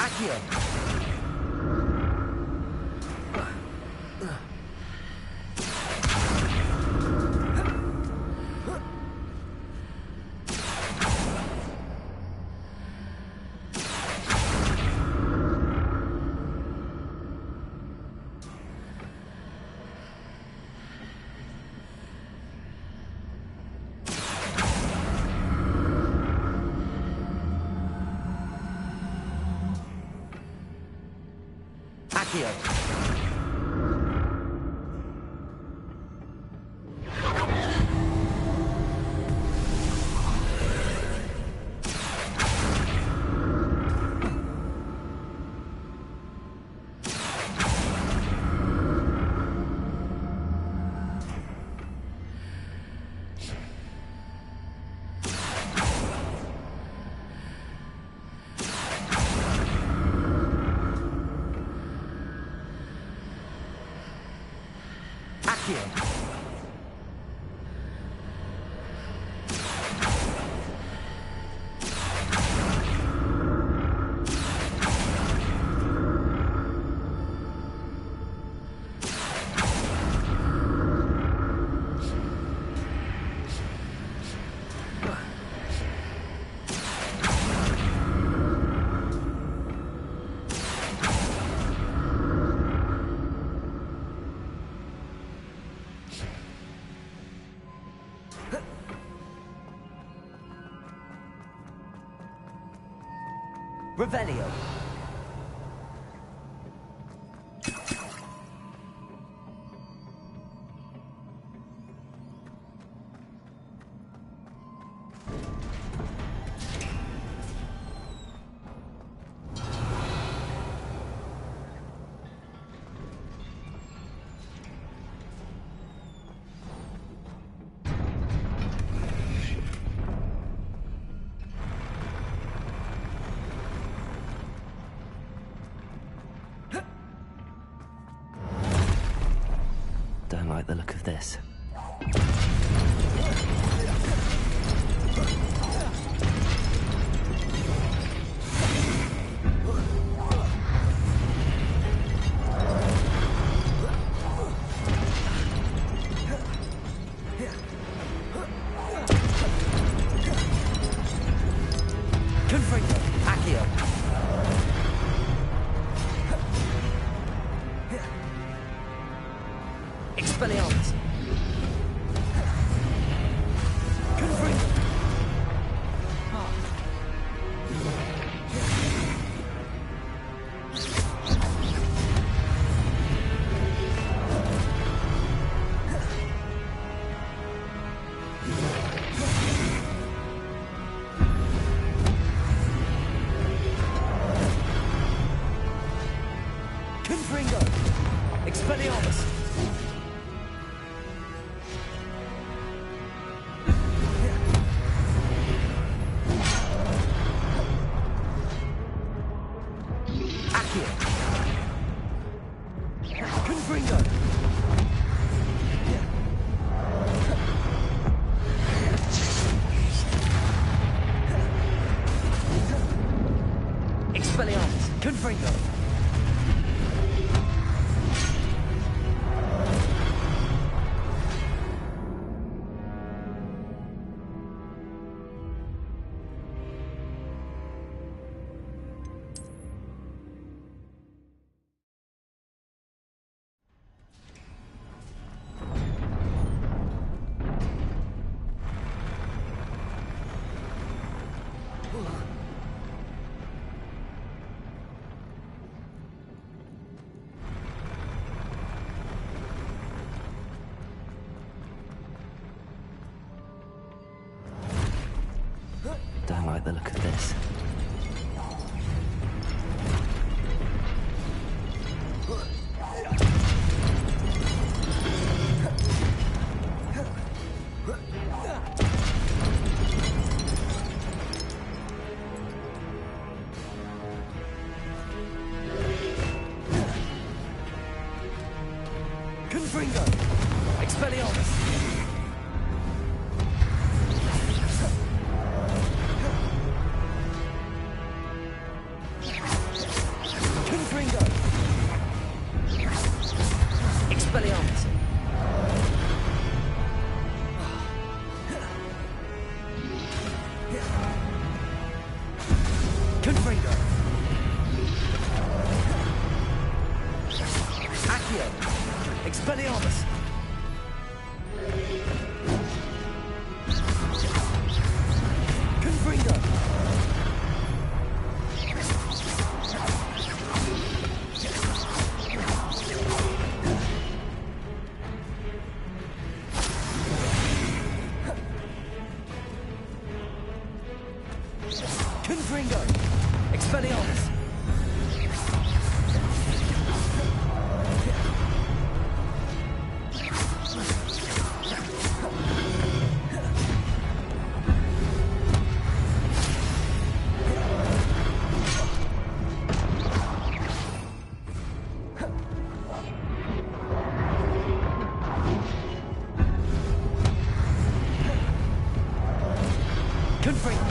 Accio! Accio! Revelio! the look of this. Expelliarmus! Expelliarmus! Expelliarmus! Confringo! Don't like the look of this. Confringo! Expelliarmus! Expelliarmus! Confringo! Accio! Expelliarmus! Confringo! Confringo! Expelliarmus! Confringo!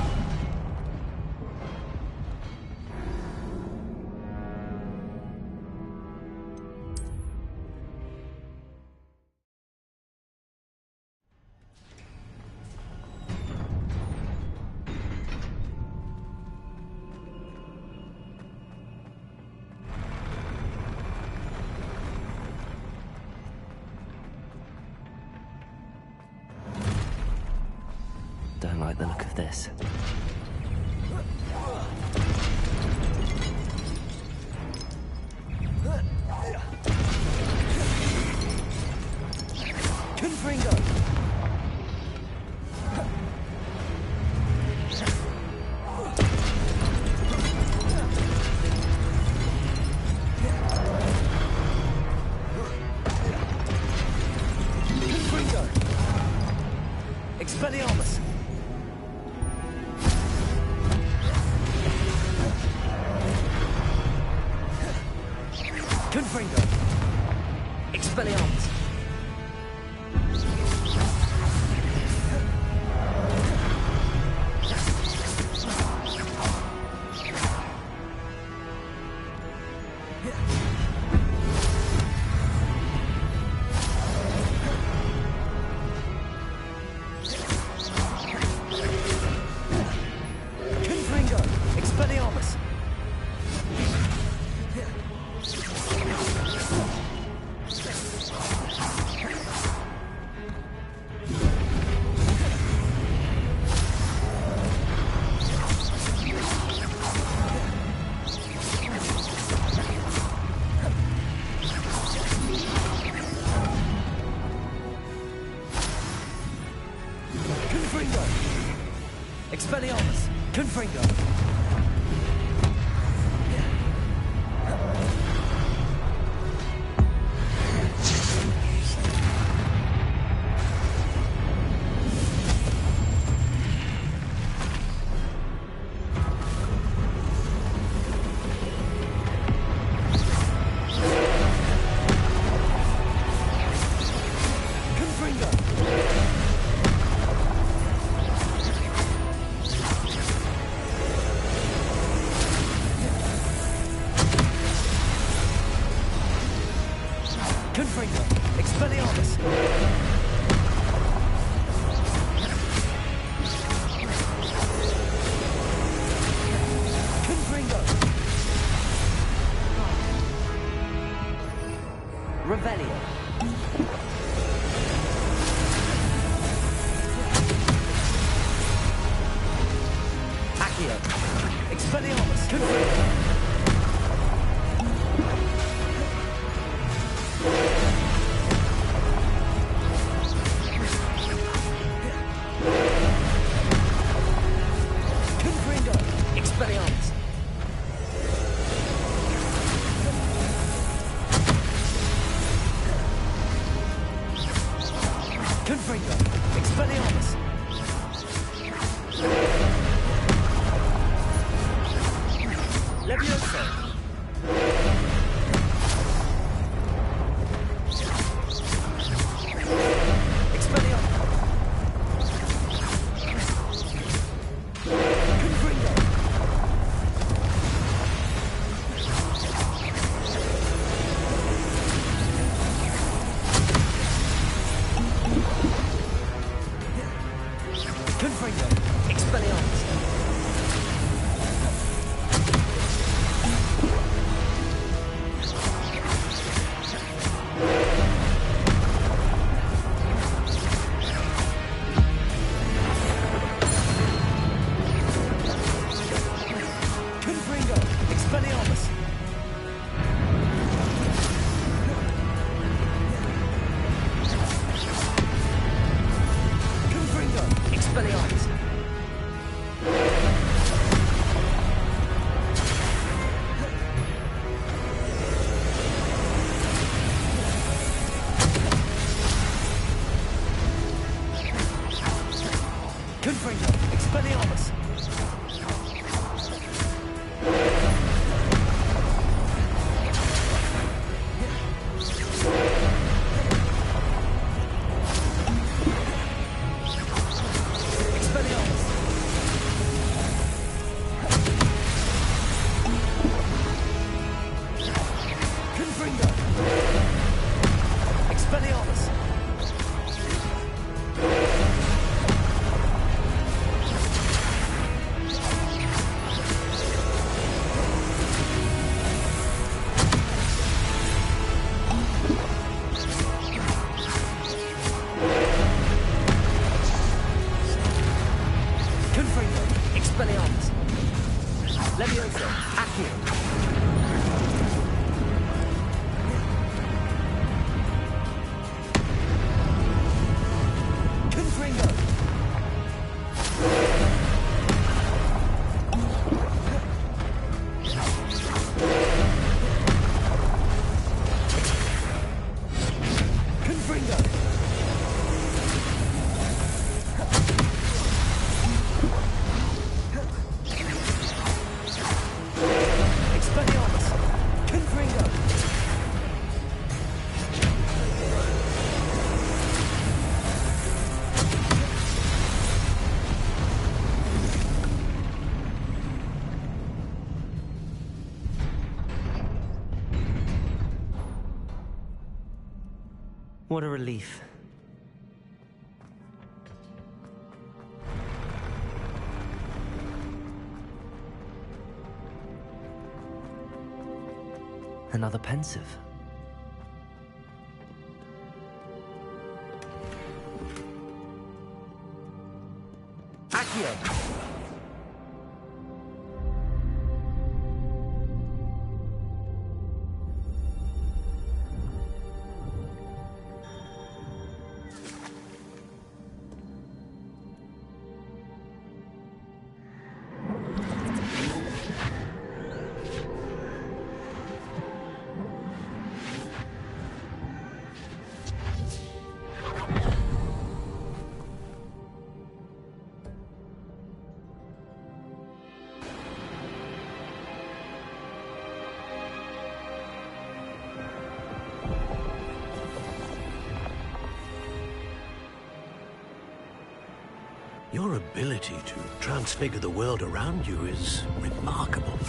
Don't like the look of this. Confringo! Confringo! Expelliarmus! Confringo! Expelliarmus! Expelliarmus! Confringo! Confringo! Expelliarmus! Confringo! Revelio. Accio! Expelliarmus! Confringo! Expelliarmus! Confringo! Expelliarmus! Levioso! Expelliarmus! Confringo! Confringo! Expelliarmus! Confringo! Expelliarmus! Confringo! Expelliarmus! Confringo! Expelliarmus! Expelliarmus! Confringo! Expelliarmus! Confringo! Expelliarmus! Levioso! Accio! Confringo! Confringo! Expelliarmus! Confringo! What a relief. Another pensive. Accio! Your ability to transfigure the world around you is remarkable.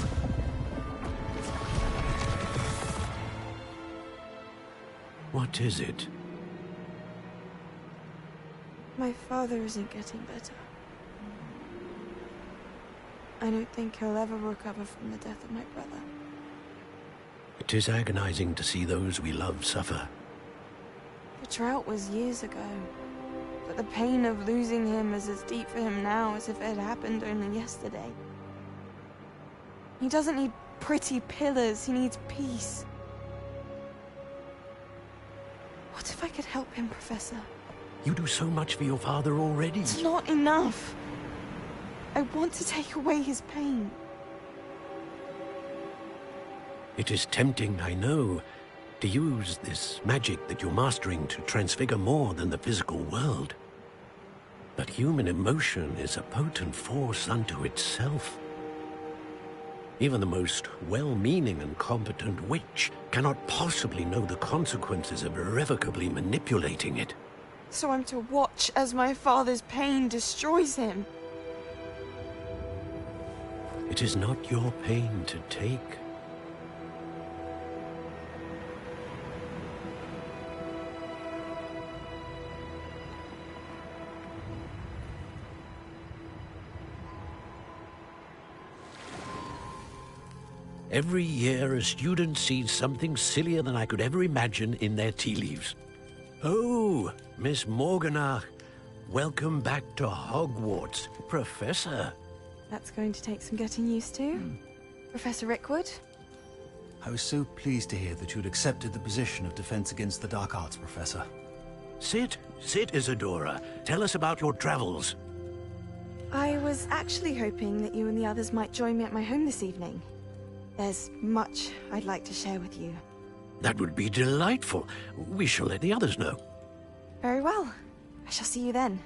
What is it? My father isn't getting better. I don't think he'll ever recover from the death of my brother. It is agonizing to see those we love suffer. The drought was years ago, but the pain of losing him is as deep for him now as if it had happened only yesterday. He doesn't need pretty pillars, he needs peace. What if I could help him, Professor? You do so much for your father already. It's not enough. I want to take away his pain. It is tempting, I know, to use this magic that you're mastering to transfigure more than the physical world. But human emotion is a potent force unto itself. Even the most well-meaning and competent witch cannot possibly know the consequences of irrevocably manipulating it. So I'm to watch as my father's pain destroys him. It is not your pain to take. Every year, a student sees something sillier than I could ever imagine in their tea leaves. Oh, Miss Morganach, welcome back to Hogwarts, Professor. That's going to take some getting used to. Professor Rickwood? I was so pleased to hear that you'd accepted the position of Defense Against the Dark Arts, Professor. Sit, Isadora. Tell us about your travels. I was actually hoping that you and the others might join me at my home this evening. There's much I'd like to share with you. That would be delightful. We shall let the others know. Very well. I shall see you then.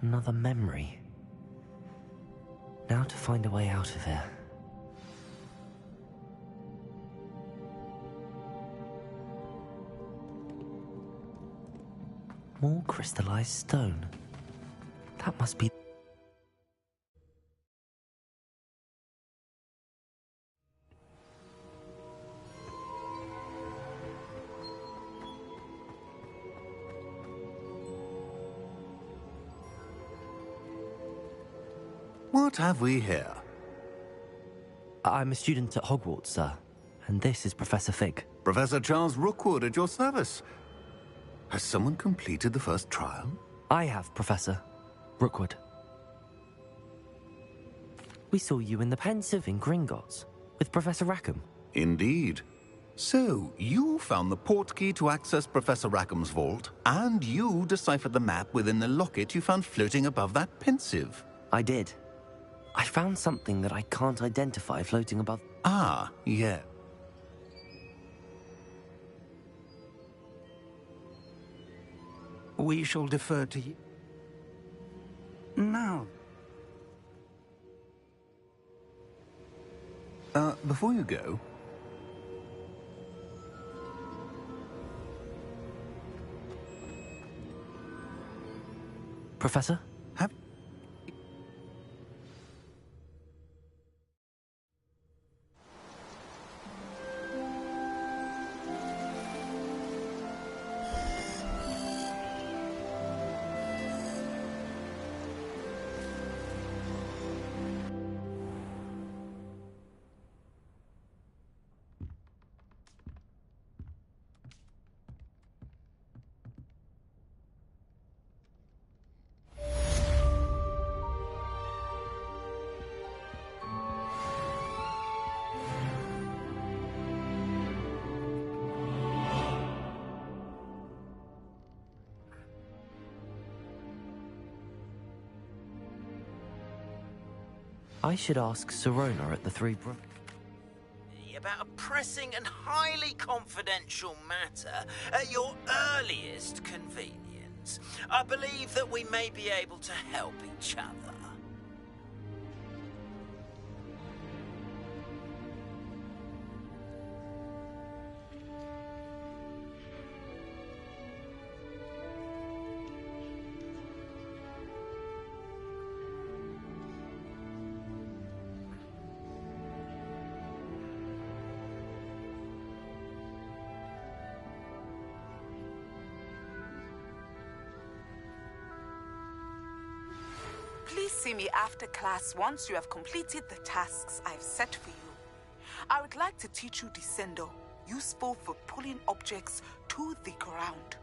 Another memory. Now to find a way out of here. More crystallized stone. That must be... What have we here? I'm a student at Hogwarts, sir. And this is Professor Fig. Professor Charles Rookwood at your service. Has someone completed the first trial? I have, Professor Rookwood. We saw you in the Pensive in Gringotts with Professor Rackham. Indeed. So, you found the portkey to access Professor Rackham's vault, and you deciphered the map within the locket you found floating above that Pensive. I did. I found something that I can't identify floating above... Ah, yeah. We shall defer to you. Now. Before you go... Professor? I should ask Sirona at the Three Brooks. About a pressing and highly confidential matter at your earliest convenience. I believe that we may be able to help each other. see me after class once you have completed the tasks I've set for you. I would like to teach you Descendo, useful for pulling objects to the ground.